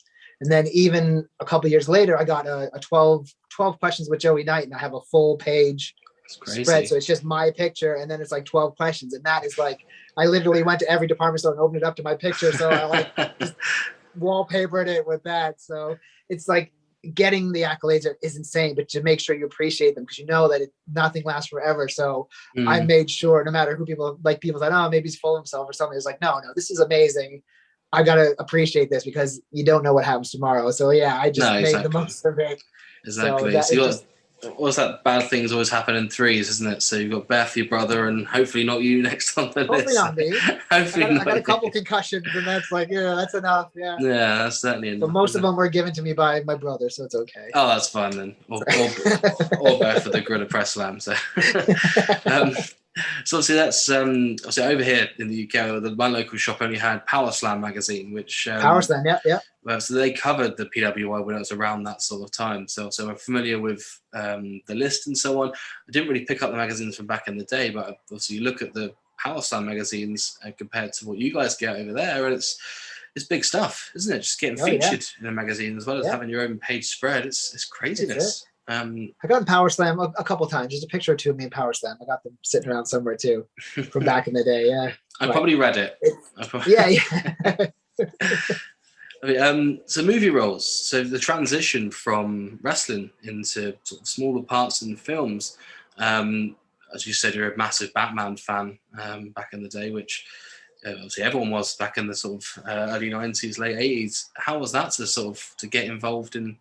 And then even a couple of years later, I got a 12 questions with Joey Knight, and I have a full page spread. So it's just my picture, and then it's like 12 questions. And that is like, I literally went to every department store and opened it up to my picture. So I like just wallpapered it with that. So it's like getting the accolades is insane, but to make sure you appreciate them, because you know that nothing lasts forever. So I made sure, no matter who people said, oh, maybe he's full of himself or something. It's like, no, this is amazing. I got to appreciate this, because you don't know what happens tomorrow. So yeah, I just made the most of it. Exactly. What's that? Bad things always happen in threes, isn't it? So you've got Beth, your brother, and hopefully not you next on the list. Hopefully not me. I got a couple concussions, and that's like, that's enough. Yeah. Yeah, that's certainly enough. But most of them were given to me by my brother, so it's okay. Oh, that's fine then. Or Beth for the Gorilla Press Slam. So. So obviously that's obviously over here in the UK, my local shop only had Power Slam magazine, which Power Slam, yeah. So they covered the PWI when it was around that sort of time. So I'm familiar with the list and so on. I didn't really pick up the magazines from back in the day, but obviously you look at the Power Slam magazines compared to what you guys get over there, and it's big stuff, isn't it? Just getting featured in a magazine as well as having your own page spread. It's craziness. I got in Power Slam a couple of times. There's a picture or two of me in Power Slam. I got them sitting around somewhere too, from back in the day. Yeah, I probably read it. So movie roles. So the transition from wrestling into sort of smaller parts in films. As you said, you're a massive Batman fan back in the day, which obviously everyone was back in the sort of early 90s, late 80s. How was that to get involved in?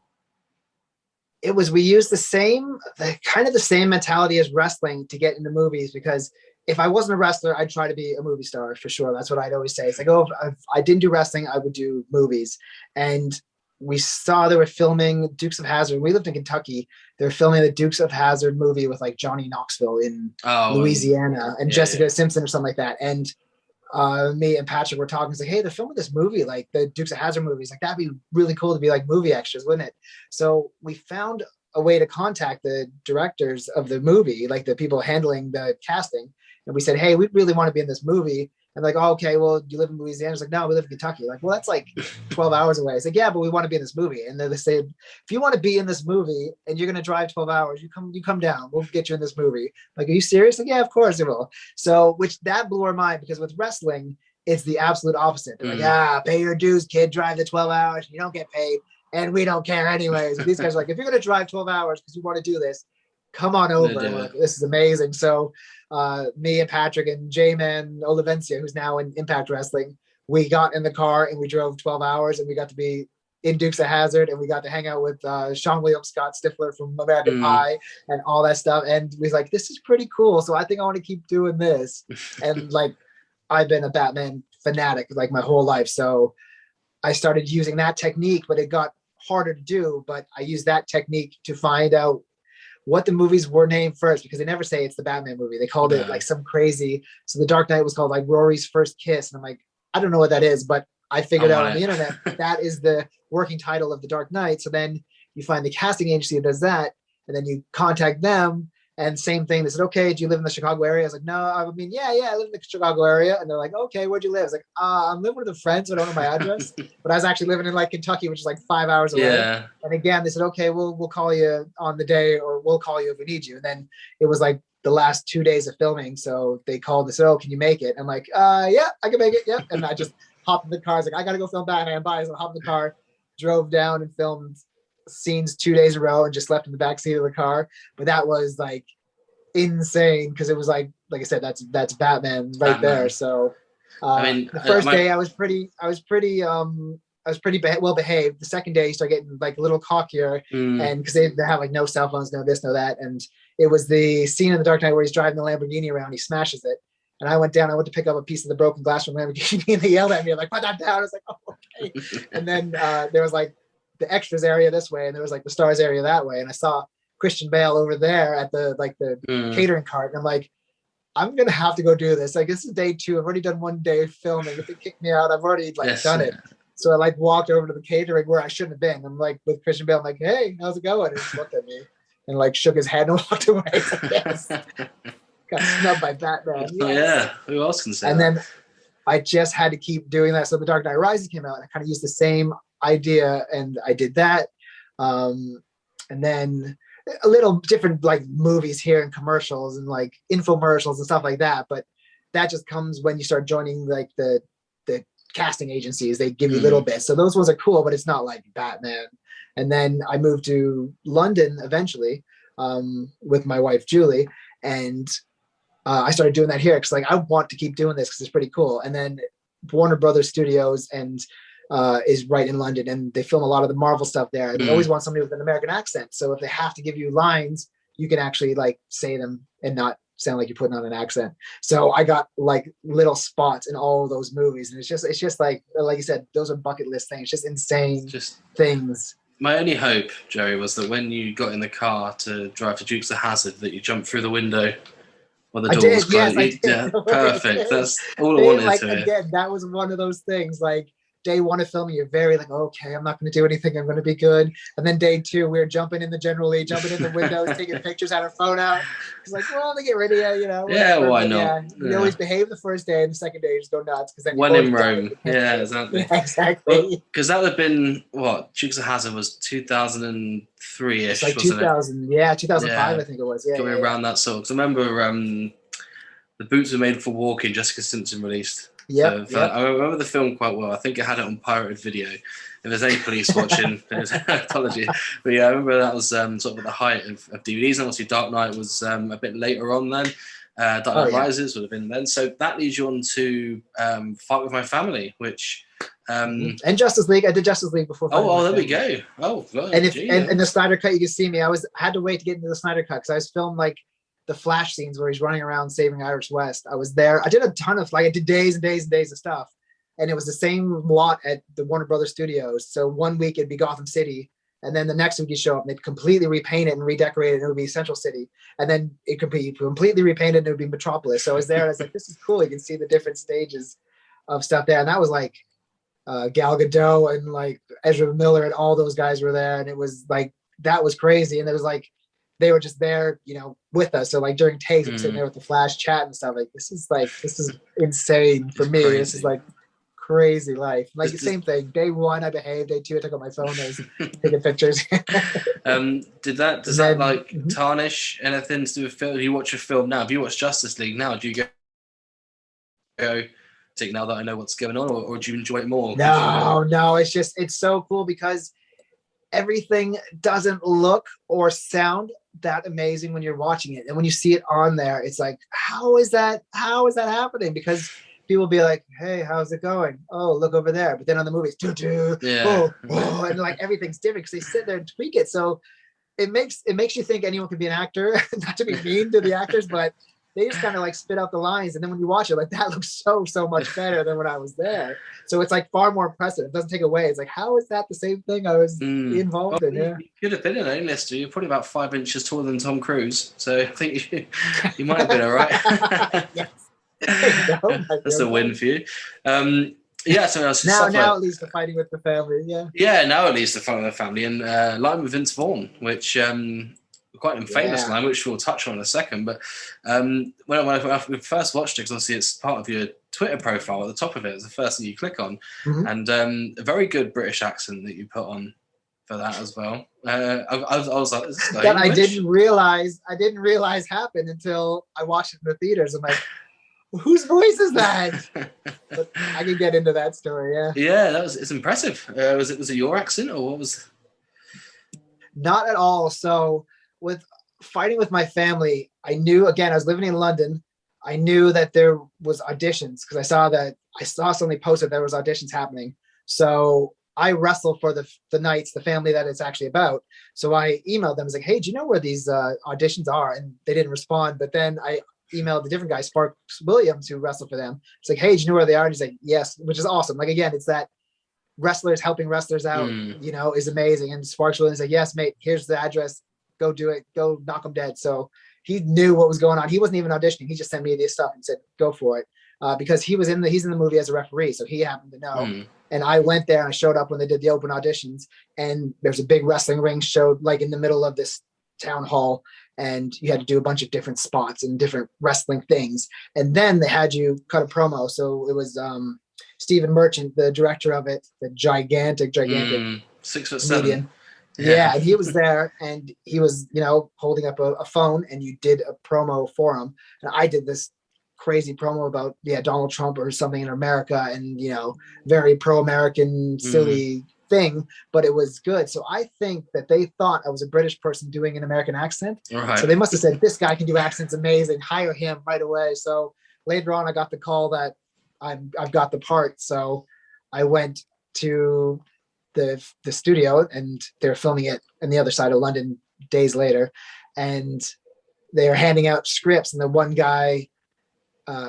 We used the same mentality as wrestling to get into movies, because if I wasn't a wrestler, I'd try to be a movie star for sure. That's what I'd always say. It's like, if I didn't do wrestling, I would do movies. And we saw they were filming Dukes of Hazzard. We lived in Kentucky. They were filming the Dukes of Hazzard movie with like Johnny Knoxville in Louisiana and Jessica Simpson or something like that. And me and Patrick were talking. It's like, hey, they're filming this movie, like the Dukes of Hazzard movies. Like, that'd be really cool to be like movie extras, wouldn't it? So we found a way to contact the directors of the movie, like the people handling the casting. And we said, hey, we really want to be in this movie. And like, oh, okay, well, you live in Louisiana? It's like, no, we live in Kentucky. Like, well, that's like 12 hours away. It's like, yeah, but we want to be in this movie. And then they said, if you want to be in this movie and you're going to drive 12 hours, you come down. We'll get you in this movie. Like, are you serious? Like, yeah, of course it will. So, which that blew our mind, because with wrestling, it's the absolute opposite. They're like, pay your dues, kid, drive the 12 hours. You don't get paid. And we don't care anyways. But these guys are like, if you're going to drive 12 hours because you want to do this, come on over. Like, this is amazing. So me and Patrick and J-Man Olivencia, who's now in Impact Wrestling, we got in the car and we drove 12 hours, and we got to be in Dukes of Hazzard, and we got to hang out with Sean William Scott Stifler from American Pie and all that stuff. And we was like, this is pretty cool. So I think I want to keep doing this. And like, I've been a Batman fanatic like my whole life. So I started using that technique, but it got harder to do. But I used that technique to find out what the movies were named first, because they never say it's the Batman movie. They called it like some crazy. So The Dark Knight was called like Rory's First Kiss. And I'm like, I don't know what that is, but I figured out on the internet that is the working title of The Dark Knight. So then you find the casting agency that does that, and then you contact them, and same thing. They said, okay, do you live in the Chicago area? I was like, no, I mean, yeah, I live in the Chicago area. And they're like, okay, where'd you live? I was like, I'm living with a friend, so I don't know my address. But I was actually living in like Kentucky, which is like 5 hours away. Yeah. And again, they said, okay, we'll call you on the day, or we'll call you if we need you. And then it was like the last 2 days of filming. So they called and said, oh, can you make it? I'm like, yeah, I can make it. Yep. And I just hopped in the car. I was like, I got to go film Batman. Bye. So I hopped in the car, drove down and filmed scenes 2 days in a row and just slept in the back seat of the car. But that was like insane, because it was like I said, that's Batman right there. So I mean, the first day I was pretty well behaved. The second day you start getting like a little cockier, and because they have like no cell phones, no this, no that. And it was the scene in The Dark Knight where he's driving the Lamborghini around, he smashes it. And I went to pick up a piece of the broken glass from Lamborghini, and they yelled at me, like, put that down. I was like, oh, okay. And then there was like the extras area this way, and there was like the stars area that way. And I saw Christian Bale over there at the catering cart. And I'm like, I'm going to have to go do this. Like, this is day 2. I've already done 1 day of filming. If they kick me out, I've already done it. So I like walked over to the catering where I shouldn't have been. I'm like with Christian Bale. I'm like, hey, how's it going? And he looked at me and like shook his head and walked away. Like, yes. Got snubbed by Batman. Yes. Oh, yeah. Who else can say and that? Then I just had to keep doing that. So The Dark Knight Rises came out, and I kind of used the same idea, and I did that. And then a little different like movies here and commercials and like infomercials and stuff like that. But that just comes when you start joining like the casting agencies. They give you little bits. So those ones are cool, but it's not like Batman. And then I moved to London eventually with my wife, Julie. And I started doing that here because like I want to keep doing this because it's pretty cool. And then Warner Brothers Studios and is right in London, and they film a lot of the Marvel stuff there. And they always want somebody with an American accent. So if they have to give you lines, you can actually like say them and not sound like you're putting on an accent. So I got like little spots in all of those movies, and it's just like you said, those are bucket list things, just insane things. My only hope, Joey, was that when you got in the car to drive to Dukes of Hazzard, that you jumped through the window when the door was closed. Yes, yeah, perfect. That's all I wanted to hear. Again, that was one of those things. Like day 1 of filming, you're very like, okay, I'm not going to do anything. I'm going to be good. And then day 2, we're jumping in the general lead, jumping in the windows, taking pictures, had our phone out. It's like, well, they get rid of you, you know. Yeah, why not? Yeah, you always behave the first day, and the second day you just go nuts. Because then when in Rome. Yeah, exactly. Yeah, exactly. Because that would have been, what, Dukes of Hazzard was 2003-ish, it's like wasn't 2000, it? 2005, I think it was. Yeah, coming around that sort. Because I remember the boots were made for walking. Jessica Simpson released. Yeah, I remember the film quite well. I think I had it on pirated video. If there's any police watching, apology. But yeah, I remember that was sort of at the height of DVDs. And obviously Dark Knight was a bit later on then. Dark Knight Rises would have been then. So that leads you on to Fight With My Family, which... and Justice League. I did Justice League before. There we go. Oh, God. And in the Snyder Cut, you can see me. I had to wait to get into the Snyder Cut because I was filmed like the Flash scenes where he's running around saving Iris West. I was there. I did a ton of I did days and days and days of stuff, and it was the same lot at the Warner Brothers Studios. So 1 week it'd be Gotham City, and then the next week you show up and they'd completely repaint it and redecorate it, and it would be Central City, and then it could be completely repainted and it would be Metropolis. So I was there. And I was like, this is cool. You can see the different stages of stuff there, and that was like Gal Gadot and like Ezra Miller and all those guys were there, and it was like that was crazy. And it was like they were just there, you know, with us. So like during takes, I'm sitting there with the Flash chat and stuff. Like this is insane for me. Crazy. This is like crazy life. Like same thing. Day 1, I behaved. Day 2, I took out my phone. I was taking pictures. Does that tarnish anything to do with film? If you watch a film now, if you watch Justice League now, do you go take now that I know what's going on, or do you enjoy it more? No. It's so cool because everything doesn't look or sound that amazing when you're watching it, and when you see it on there, it's like, how is that happening? Because people be like, "Hey, how's it going? Oh, look over there." But then on the movies, oh, and like everything's different because they sit there and tweak it. So it makes you think anyone can be an actor. Not to be mean to the actors, but they just kind of like spit out the lines, and then when you watch it, like that looks so much better than when I was there. So it's like far more impressive. It doesn't take away. It's like, how is that the same thing I was involved in? Yeah, you could have been an A-lister. You're probably about 5 inches taller than Tom Cruise, so I think you might have been all right. Yes. That's a win for you. Yeah, so now at least the fighting with the family. Yeah, now at least the fighting with the family, and line with Vince Vaughn, which quite a famous line, which we'll touch on in a second. But when I first watched it, because obviously it's part of your Twitter profile at the top of it, it's the first thing you click on, and a very good British accent that you put on for that as well. I was like, is this guy that English? I didn't realize happened until I watched it in the theaters. I'm like, whose voice is that? But I can get into that story. Yeah, it's impressive. Was it your accent or what was? Not at all. So with fighting with my family, I knew, again, I was living in London. I knew that there was auditions because I saw something posted there was auditions happening. So I wrestle for the Knights, the family that it's actually about. So I emailed them. I was like, hey, do you know where these auditions are? And they didn't respond. But then I emailed the different guy, Sparks Williams, who wrestled for them. It's like, hey, do you know where they are? And he's like, yes, which is awesome. Like, again, it's that wrestlers helping wrestlers out, is amazing. And Sparks Williams like, yes, mate, here's the address. Go do it. Go knock them dead. So he knew what was going on. He wasn't even auditioning. He just sent me this stuff and said, go for it. Because he's in the movie as a referee. So he happened to know. And I went there and I showed up when they did the open auditions, and there's a big wrestling ring showed like in the middle of this town hall, and you had to do a bunch of different spots and different wrestling things. And then they had you cut a promo. So it was Stephen Merchant, the director of it, the gigantic 6'7". Yeah, and he was there, and he was, holding up a phone, and you did a promo for him. And I did this crazy promo about Donald Trump or something in America, and very pro-American silly thing, but it was good. So I think that they thought I was a British person doing an American accent. Right. So they must have said, this guy can do accents amazing, hire him right away. So later on I got the call that I've got the part. So I went to the studio, and they're filming it on the other side of London days later, and they're handing out scripts, and the one guy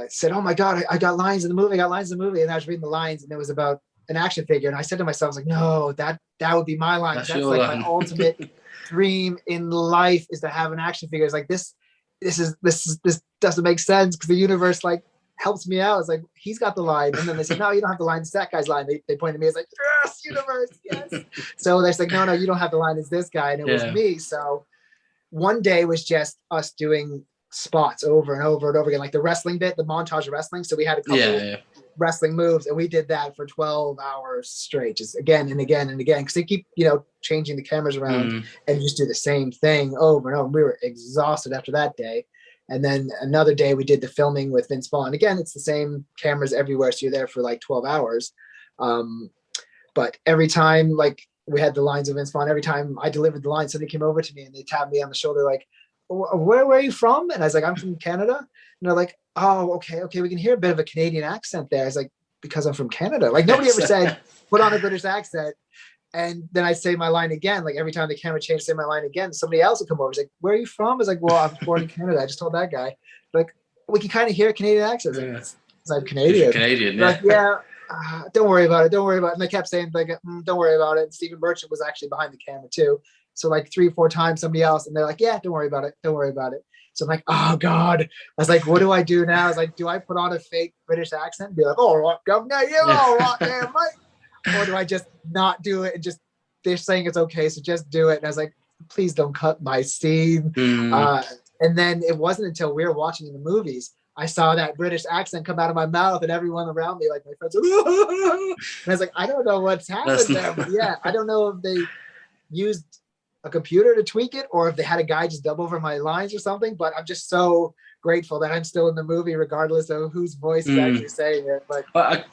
said, oh my God, I got lines in the movie. And I was reading the lines, and it was about an action figure. And I said to myself, I was like, no, that would be my line. That's like my ultimate dream in life, is to have an action figure. It's like, this doesn't make sense, because the universe like helps me out. It's like, he's got the line. And then they said, no, you don't have the line. It's that guy's line. They pointed at me. It's like, yes, universe, yes. So they're like, no, you don't have the line. It's this guy. And it was me. So one day was just us doing spots over and over and over again, like the wrestling bit, the montage of wrestling. So we had a couple wrestling moves, and we did that for 12 hours straight, just again and again and again, because they keep changing the cameras around and just do the same thing over and over. We were exhausted after that day. And then another day we did the filming with Vince Vaughn. And again, it's the same cameras everywhere, so you're there for like 12 hours. But every time, like, we had the lines of Vince Vaughn, every time I delivered the line, somebody came over to me and they tapped me on the shoulder like, where are you from? And I was like, I'm from Canada. And they're like, oh, okay, we can hear a bit of a Canadian accent there. I was like, because I'm from Canada. Like, nobody ever said put on a British accent. And then I say my line again. Like, every time the camera changed, say my line again. Somebody else would come over. He's like, where are you from? I was like, well, I'm born in Canada. I just told that guy. Like, we can kind of hear a Canadian accent. Like, I'm Canadian. Canadian, like, don't worry about it. And they kept saying, like, don't worry about it. And Stephen Merchant was actually behind the camera too. So like 3 or 4 times, somebody else, and they're like, yeah, don't worry about it. So I'm like, oh God. I was like, what do I do now? I was like, do I put on a fake British accent and be like, oh, right, governor, you all right there, mate? Or do I just not do it and just, they're saying it's okay, so just do it. And I was like, please don't cut my scene. And then it wasn't until we were watching in the movies, I saw that British accent come out of my mouth, and everyone around me, like my friends, and I was like, I don't know what's happened there. But yeah, I don't know if they used a computer to tweak it, or if they had a guy just dub over my lines or something. But I'm just so grateful that I'm still in the movie, regardless of whose voice is actually saying it. But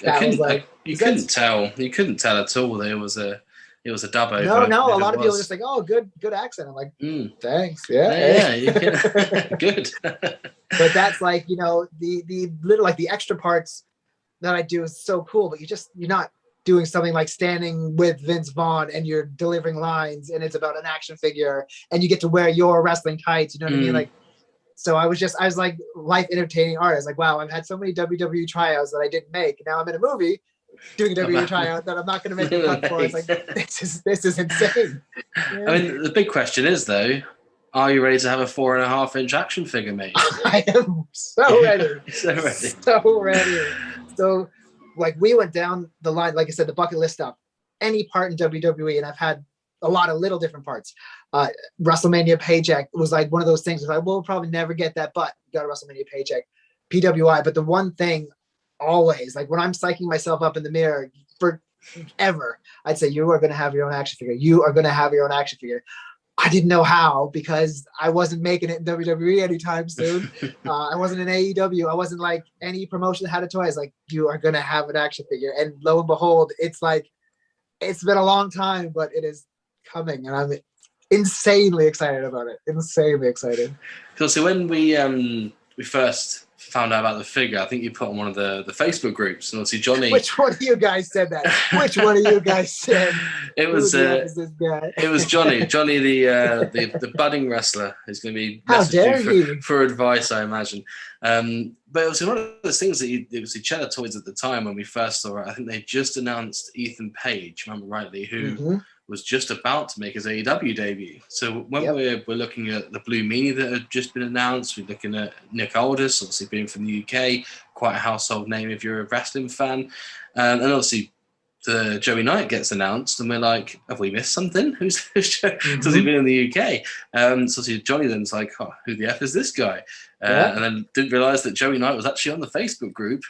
you couldn't tell. You couldn't tell at all that it was a dub over. No. A lot of people are just like, oh, good accent. I'm like, thanks. Yeah. You can. Good. But that's like, the little, like the extra parts that I do is so cool, but you're not doing something like standing with Vince Vaughn and you're delivering lines and it's about an action figure and you get to wear your wrestling tights. You know what I mean? Like, so I was like life entertaining artist. Like, wow, I've had so many WWE tryouts that I didn't make. Now I'm in a movie doing a WWE tryout that I'm not going to make a cut for. It's like, this is insane. Yeah. I mean, the big question is though, are you ready to have a 4.5-inch action figure made? I am so ready. So ready. So ready. So like we went down the line, like I said, the bucket list stuff, any part in WWE, and I've had a lot of little different parts. WrestleMania paycheck was like one of those things. Like, we'll probably never get that, but got a WrestleMania paycheck. PWI, but the one thing always, like when I'm psyching myself up in the mirror forever, I'd say, you are going to have your own action figure. You are going to have your own action figure. I didn't know how because I wasn't making it in WWE anytime soon. I wasn't in AEW. I wasn't like any promotion that had a toy. It's like, you are going to have an action figure. And lo and behold, it's like, it's been a long time, but it is coming. And I'm insanely excited about it. Insanely excited. So when we first found out about the figure, I think you put on one of the Facebook groups, and obviously Johnny. Which one of you guys said that? Which one of you guys said? It was Johnny. Johnny, the budding wrestler, is going to be messaging for advice, I imagine. But it was one of those things that it was the Chella Toys at the time when we first saw it. I think they just announced Ethan Page, remember rightly, who was just about to make his AEW debut. So when we're looking at the Blue Meanie that had just been announced, we're looking at Nick Aldis, obviously being from the UK, quite a household name if you're a wrestling fan. And obviously the Joey Knight gets announced, and we're like, have we missed something? Who's does he been in the UK? So obviously Johnny then's like, oh, who the F is this guy? And then didn't realise that Joey Knight was actually on the Facebook group.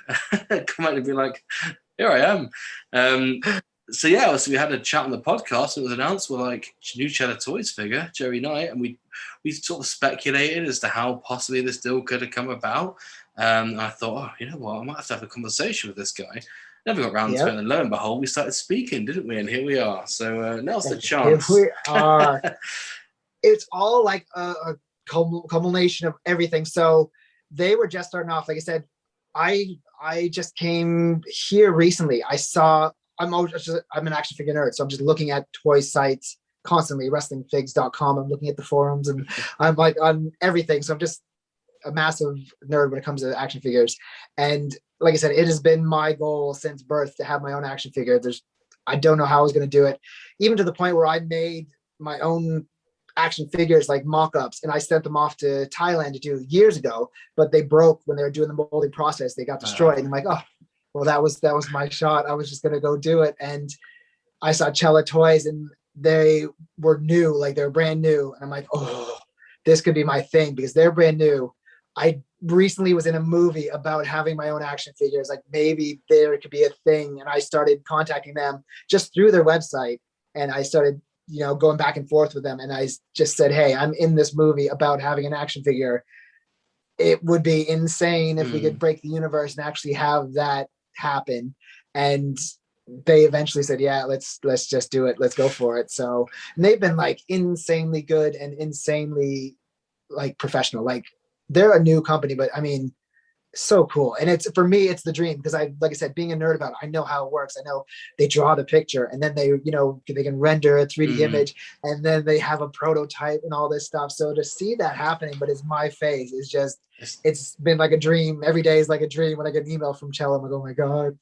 Come out and be like, here I am. So yeah, so we had a chat on the podcast. It was announced, we're like, new Chella Toys figure, Joey Knight, and we sort of speculated as to how possibly this deal could have come about. And I thought, oh, you know what, I might have to have a conversation with this guy. Never got round to it, and lo and behold, we started speaking, didn't we? And here we are. So now's the chance. Here we are. It's all like a culmination of everything. So they were just starting off. Like I said, I just came here recently. I'm an action figure nerd, so I'm just looking at toy sites constantly, wrestlingfigs.com. I'm looking at the forums, and I'm like on everything. So I'm just a massive nerd when it comes to action figures. And like I said, it has been my goal since birth to have my own action figure. I don't know how I was going to do it, even to the point where I made my own action figures, like mock-ups, and I sent them off to Thailand to do years ago, but they broke when they were doing the molding process. They got destroyed. And I'm like, oh, well, that was my shot. I was just going to go do it. And I saw Chella Toys, and they were new, like they were brand new. And I'm like, oh, this could be my thing because they're brand new. I recently was in a movie about having my own action figures. Like maybe there could be a thing. And I started contacting them just through their website. And I started, going back and forth with them. And I just said, hey, I'm in this movie about having an action figure. It would be insane if we could break the universe and actually have that happen. And they eventually said, yeah, let's just do it. Let's go for it. So, and they've been like insanely good and insanely like professional. Like they're a new company, but I mean, so cool. And for me, it's the dream because like I said, being a nerd about it, I know how it works. I know they draw the picture and then they can render a 3D image and then they have a prototype and all this stuff. So to see that happening, but it's my face, is just, it's been like a dream. Every day is like a dream. When I get an email from Chella, I'm like, oh my God.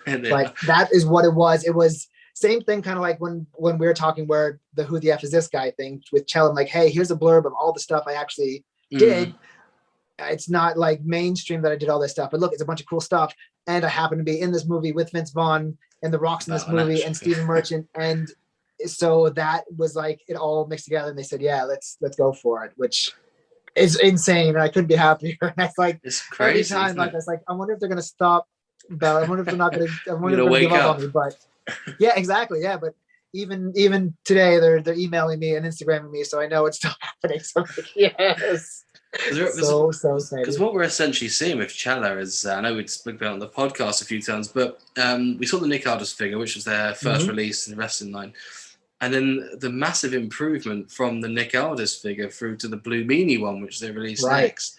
Like that is what it was. It was same thing, kind of like when we were talking where the who the F is this guy thing with Chella. I'm like, hey, here's a blurb of all the stuff I actually did. It's not like mainstream that I did all this stuff, but look, it's a bunch of cool stuff. And I happen to be in this movie with Vince Vaughn and The Rock's in this movie and Stephen Merchant. And so that was like, it all mixed together. And they said, yeah, let's go for it, which is insane. And I couldn't be happier. And that's like, it's crazy, every time, like, I was like, I wonder if they're going to stop. But I wonder if they're not going to, I wonder if they're going to give up on me. But yeah, exactly. Yeah. But even today, they're emailing me and Instagramming me. So I know it's still happening. So I'm like, yes. So excited. Because what we're essentially seeing with Chella is, I know we'd spoken about it on the podcast a few times, but we saw the Nick Aldis figure, which was their first release in the wrestling line. And then the massive improvement from the Nick Aldis figure through to the Blue Meanie one, which they released next.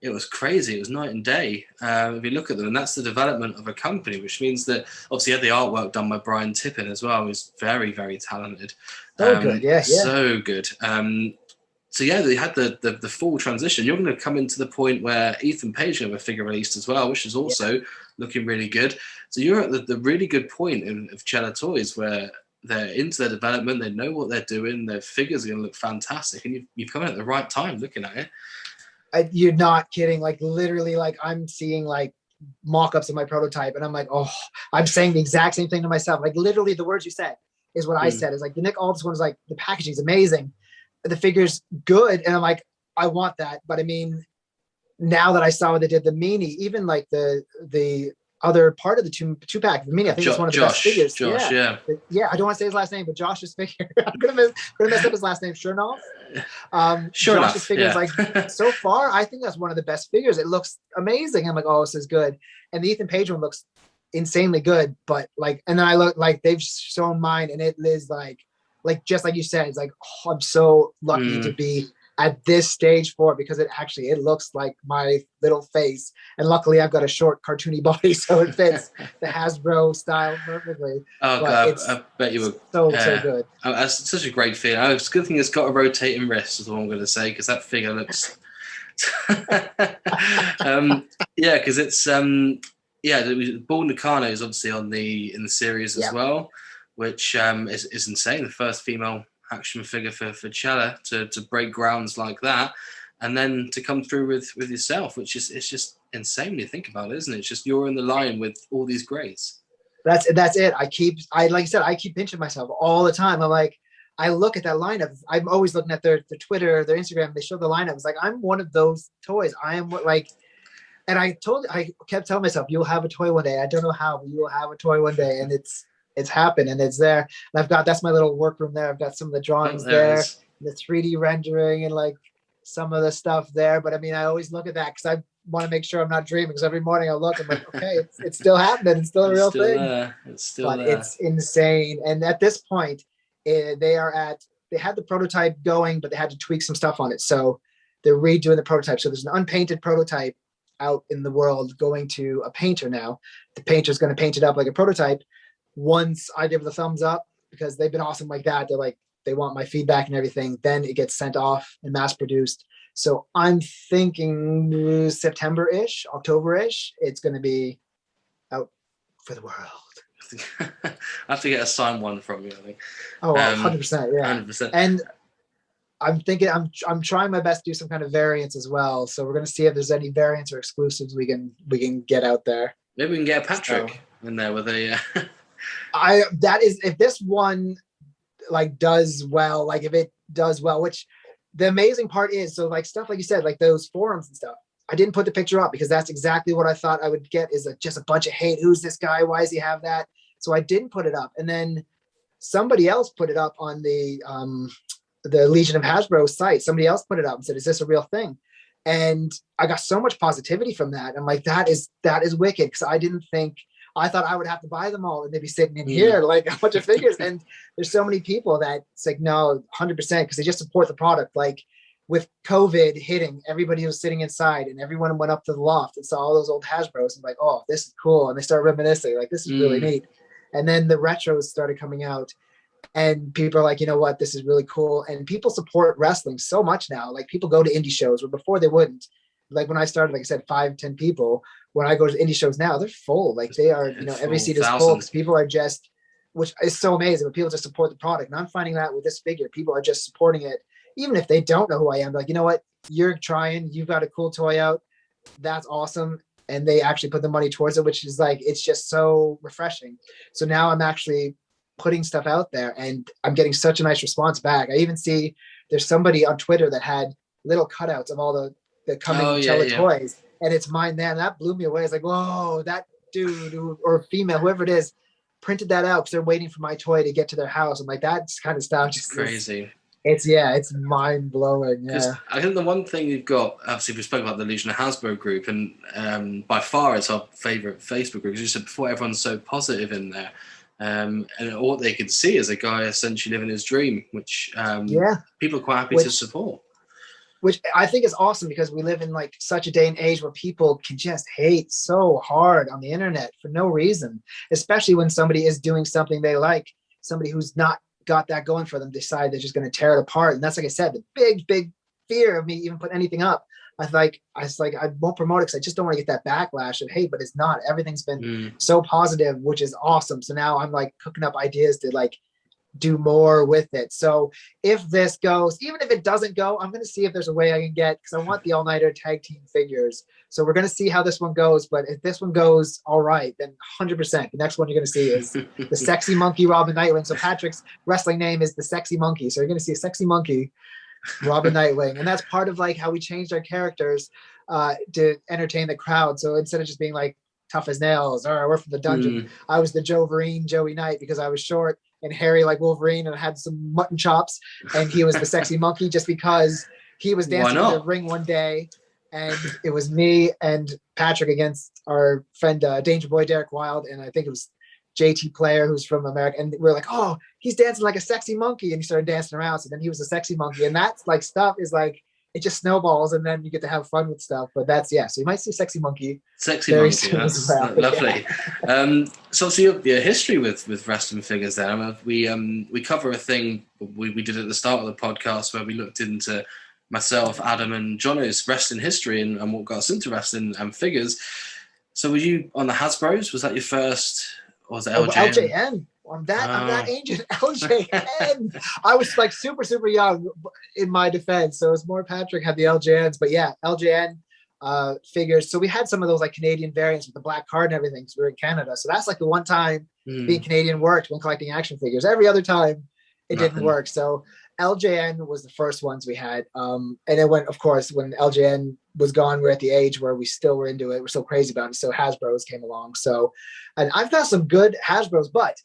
it was crazy. It was night and day. If you look at them, and that's the development of a company, which means that obviously you had the artwork done by Brian Tippin as well, who's very, very talented. So good, yeah. So good. So yeah, they had the full transition. You're going to come into the point where Ethan Page have a figure released as well, which is also looking really good. So you're at the really good point of Chella Toys where they're into their development, they know what they're doing, their figures are going to look fantastic, and you've come in at the right time looking at it. You're not kidding. Like literally, like I'm seeing like mock-ups of my prototype, and I'm like, oh, I'm saying the exact same thing to myself. Like literally, the words you said is what I said. Is like the Nick Aldis one is like the packaging's amazing, the figure's good, and I'm like, I want that. But I mean, now that I saw what they did, the Meanie, even like the other part of the two pack, the Meanie, I think it's one of the best figures. Josh, yeah. I don't want to say his last name, but Josh's figure. I'm gonna mess up his last name. Sure enough. Josh's figure is like so far, I think that's one of the best figures. It looks amazing. I'm like, oh, this is good. And the Ethan Page one looks insanely good. But like, and then I look like they've shown mine, and it is like just like you said, it's like, oh, I'm so lucky to be at this stage for it, because it looks like my little face, and luckily I've got a short cartoony body, so it fits the Hasbro style perfectly. Oh god, I bet you were so good. That's such a great feeling. It's a good thing it's got a rotating wrist, is what I'm going to say, because that figure looks yeah, because it's Bull Nakano is obviously in the series as well, which is insane. The first female action figure for Chella to break grounds like that, and then to come through with yourself, which is, it's just insane when you think about it, isn't it? It's just you're in the line with all these greats. That's it. I like I said, I keep pinching myself all the time. I'm like, I look at that lineup. I'm always looking at their Twitter, their Instagram. They show the lineup. It's like, I'm one of those toys. I am like, and I kept telling myself, you'll have a toy one day. I don't know how, but you will have a toy one day, and it's happened, and it's there. And that's my little workroom there. I've got some of the drawings there, the 3D rendering, and like some of the stuff there. But I mean, I always look at that because I want to make sure I'm not dreaming. Because every morning I look, I'm like, okay, it's still happening. It's still a real thing. It's still there. It's insane. And at this point, they had the prototype going, but they had to tweak some stuff on it. So they're redoing the prototype. So there's an unpainted prototype out in the world going to a painter now. The painter's going to paint it up like a prototype. Once I give the thumbs up, because they've been awesome like that, they're like, they want my feedback and everything, then it gets sent off and mass produced. So I'm thinking September-ish, October-ish, it's going to be out for the world. I have to get a signed one from you, I think. Oh, 100%, yeah. 100%. And I'm thinking, I'm trying my best to do some kind of variants as well. So we're going to see if there's any variants or exclusives we can get out there. Maybe we can get Patrick in there with a... if this one like does well, like if it does well, which the amazing part is, so like stuff like you said, like those forums and stuff, I didn't put the picture up because that's exactly what I thought I would get, is just a bunch of hate. Who's this guy? Why does he have that? So I didn't put it up. And then somebody else put it up on the Legion of Hasbro site. Somebody else put it up and said, is this a real thing? And I got so much positivity from that. I'm like, that is wicked, because I thought I would have to buy them all, and they'd be sitting in here like a bunch of figures. And there's so many people that it's like, no, 100%, because they just support the product. Like with COVID hitting, everybody was sitting inside, and everyone went up to the loft and saw all those old Hasbros and like, oh, this is cool. And they start reminiscing, like, this is really neat. And then the retros started coming out, and people are like, you know what, this is really cool. And people support wrestling so much now. Like people go to indie shows where before they wouldn't. Like when I started, like I said, 5-10 people. When I go to indie shows now, they're full. Like they are, every seat is full, because people are just, which is so amazing, but people just support the product. And I'm finding that with this figure, people are just supporting it, even if they don't know who I am. They're like, you know what, you're trying, you've got a cool toy out, that's awesome. And they actually put the money towards it, which is like, it's just so refreshing. So now I'm actually putting stuff out there, and I'm getting such a nice response back. I even see there's somebody on Twitter that had little cutouts of all the coming Chella toys, and it's mine there. And that blew me away. It's like, whoa, that dude or female, whoever it is, printed that out because they're waiting for my toy to get to their house. I'm like, that's kind of stuff. Just crazy. It's mind blowing. Yeah. I think the one thing you've got, obviously, we spoke about the Legion of Hasbro group, and by far it's our favorite Facebook group. As you said before, everyone's so positive in there. And all they can see is a guy essentially living his dream, which people are quite happy to support. which I think is awesome because we live in like such a day and age where people can just hate so hard on the internet for no reason, especially when somebody is doing something they like, somebody who's not got that going for them decide they're just going to tear it apart. And that's, like I said, the big fear of me even putting anything up. I won't promote it because I just don't want to get that backlash of hate, but it's not. Everything's been so positive, which is awesome. So now I'm like cooking up ideas to like do more with it. So if this goes, even if it doesn't go, I'm going to see if there's a way I can get, because I want the all-nighter tag team figures. So we're going to see how this one goes. But if this one goes all right, then 100%. The next one you're going to see is the Sexy Monkey Robin Nightwing. So Patrick's wrestling name is the Sexy Monkey. So you're going to see a Sexy Monkey Robin Nightwing. And that's part of like how we changed our characters to entertain the crowd. So instead of just being like tough as nails, or we're from the dungeon, I was the Joey Knight, because I was short and hairy like Wolverine and had some mutton chops, and he was the Sexy Monkey just because he was dancing in the ring one day, and it was me and Patrick against our friend Danger Boy Derek Wild, and I think it was JT Player, who's from America, and we're like, oh, he's dancing like a sexy monkey, and he started dancing around, so then he was a sexy monkey, and that's like stuff is like, it just snowballs, and then you get to have fun with stuff. But that's, yeah, so you might see Sexy Monkey. Sexy Monkey, that's lovely. Yeah. So your history with wrestling figures there, I mean, we cover a thing we did at the start of the podcast where we looked into myself, Adam, and Jono's wrestling history and what got us into wrestling and figures. So were you on the Hasbros? Was that your first, or was it LJN? LJN. I'm that ancient. LJN. I was like super young in my defense, so it was more Patrick had the LJNs, but yeah, LJN figures. So we had some of those like Canadian variants with the black card and everything, because we were in Canada. So that's like the one time being Canadian worked when collecting action figures. Every other time it didn't work. So LJN was the first ones we had. And then when LJN was gone, we're at the age where we still were into it. We're so crazy about it. So Hasbro's came along. So, and I've got some good Hasbro's, but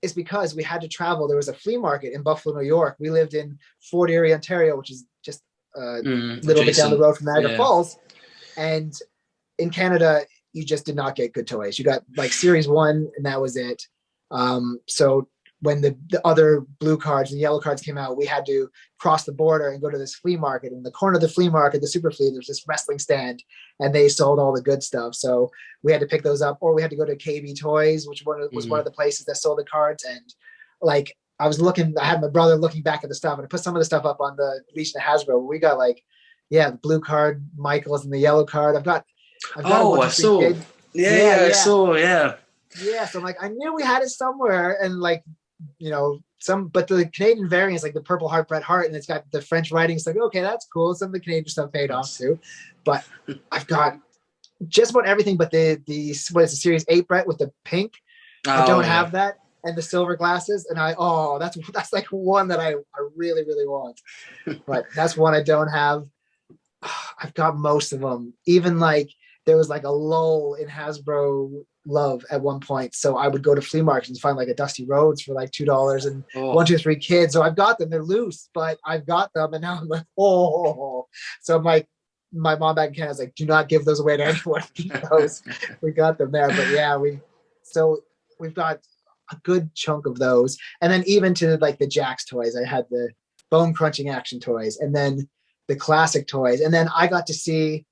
it's because we had to travel. There was a flea market in Buffalo, New York. We lived in Fort Erie, Ontario, which is just a little bit down the road from Niagara Falls. And in Canada, you just did not get good toys. You got like Series 1, and that was it. So when the other blue cards and yellow cards came out, we had to cross the border and go to this flea market. In the corner of the flea market, the super flea, there's this wrestling stand, and they sold all the good stuff. So we had to pick those up, or we had to go to KB Toys, which was one of the places that sold the cards. And like, I had my brother looking back at the stuff, and I put some of the stuff up on the Legion of Hasbro. We got like, the blue card Michaels and the yellow card. I've got I saw. I saw. Yeah, so I'm like, I knew we had it somewhere, and like, but the Canadian variants, like the Purple Heart, Bret Hart, and it's got the French writing. It's like, okay, that's cool. Some of the Canadian stuff paid off too, but I've got just about everything. But the what is the Series 8 Bret with the pink? I don't have that, and the silver glasses. And that's like one that I really want, but that's one I don't have. I've got most of them. Even like there was like a lull in Hasbro love at one point, so I would go to flea markets and find like a Dusty Rhodes for like $2 and 1, 2, 3 Kids. So I've got them. They're loose, but I've got them, and now I'm like, so I'm like, my mom back in Canada is like, do not give those away to anyone. Keep those. We got them there, but yeah, we've got a good chunk of those, and then even to like the Jax toys. I had the bone crunching action toys, and then the classic toys, and then I got to see.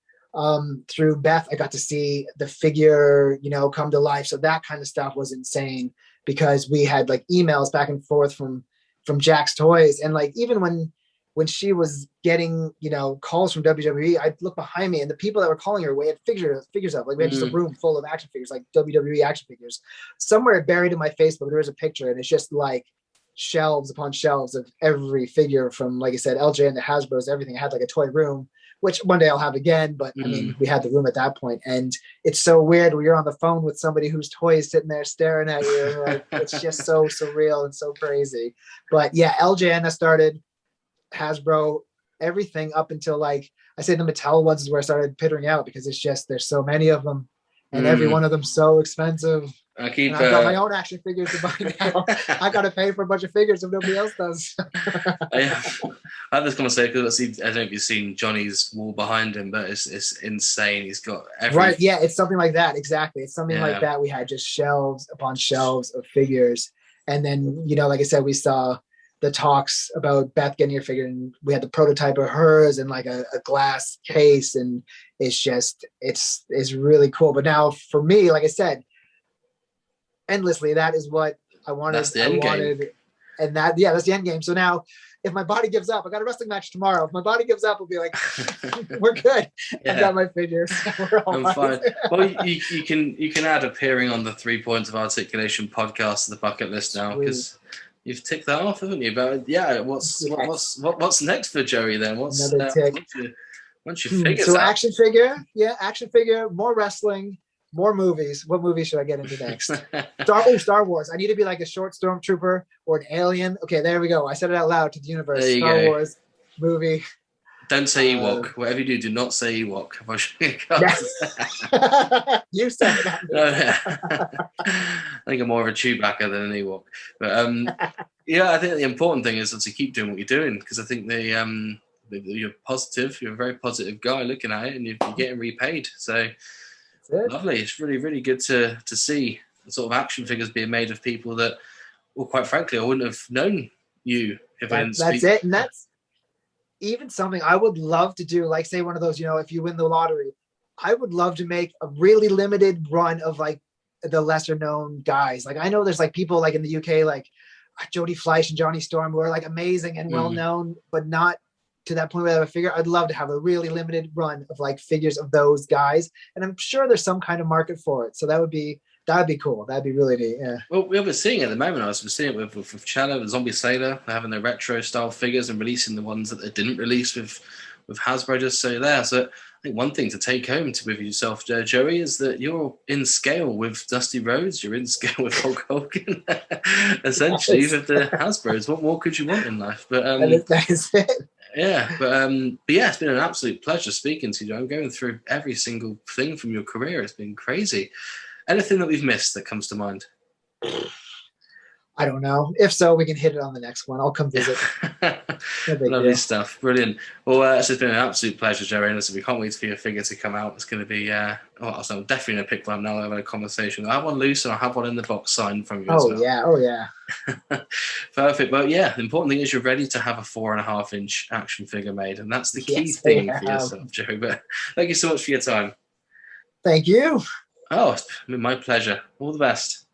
Through Beth, I got to see the figure, come to life. So that kind of stuff was insane, because we had like emails back and forth from Jax Toys. And like, even when she was getting, calls from WWE, I'd look behind me, and the people that were calling her, we had figures up. Like, we had just a room full of action figures, like WWE action figures. Somewhere buried in my Facebook, there was a picture, and it's just like shelves upon shelves of every figure from, like I said, LJ and the Hasbro's, everything. I had like a toy room, which one day I'll have again, but I mean, we had the room at that point, and it's so weird when you're on the phone with somebody whose toy is sitting there staring at you, and like, it's just so surreal and so crazy. But yeah, LJN started, Hasbro, everything up until like, I say the Mattel ones is where I started pittering out, because it's just, there's so many of them, and every one of them so expensive. I've got my own action figures to buy now. I got to pay for a bunch of figures if nobody else does. I have this conversation because I don't know if you've seen Johnny's wall behind him, but it's insane. He's got every... Right, yeah, it's something like that. Exactly. It's something like that. We had just shelves upon shelves of figures. And then, like I said, we saw the talks about Beth getting her figure, and we had the prototype of hers in like a glass case, and it's really cool. But now for me, like I said, endlessly, that is what I wanted. That's the end game. And that's the end game. So now, if my body gives up, I got a wrestling match tomorrow. If my body gives up, we'll be like, we're good. Yeah. I've got my figures. We're all I'm fine. Well, you can add appearing on the 3 Points of Articulation podcast to the bucket list now, because you've ticked that off, haven't you? But yeah, what's next for Joey then? What's another tick? Once you figure so action figure, more wrestling, more movies. What movie should I get into next? Star Wars. I need to be like a short stormtrooper or an alien. Okay, there we go. I said it out loud to the universe. There you Star go. Wars movie. Don't say Ewok. Whatever you do not say Ewok. Yes. You said that. I think I'm more of a Chewbacca than an Ewok. But yeah, I think the important thing is to keep doing what you're doing, because I think you're positive. You're a very positive guy looking at it, and you're getting repaid. So lovely. It's really, really good to see the sort of action figures being made of people that, well, quite frankly, I wouldn't have known you if I didn't speak. That's it. And that's even something I would love to do. Like, say one of those, if you win the lottery, I would love to make a really limited run of like the lesser known guys. Like, I know there's like people like in the UK, like Jodie Fleisch and Johnny Storm, who are like amazing and well known, but not to that point where I have a figure. I'd love to have a really limited run of like figures of those guys, and I'm sure there's some kind of market for it. So that would be cool. That'd be really neat. Yeah. Well, we're seeing it at the moment. I was seeing it with Chella, the Zombie Sailor. They're having their retro style figures and releasing the ones that they didn't release with Hasbro, just so there. So I think one thing to take home with yourself, Joey, is that you're in scale with Dusty Rhodes. You're in scale with Hulk Hogan. Essentially, with the Hasbros. What more could you want in life? But that is it. Yeah, but yeah, it's been an absolute pleasure speaking to you. I'm going through every single thing from your career. It's been crazy. Anything that we've missed that comes to mind? I don't know. If so, we can hit it on the next one. I'll come visit. Lovely stuff. Brilliant. Well, it's been an absolute pleasure, Jerry. And we can't wait for your figure to come out. It's going to be, I'm definitely going to pick one now. I'll have a conversation. I have one loose and I'll have one in the box signed from you as well. Oh, yeah. Perfect. But yeah, the important thing is you're ready to have a 4.5-inch action figure made. And that's the key thing for yourself, Joe. But thank you so much for your time. Thank you. Oh, it's been my pleasure. All the best.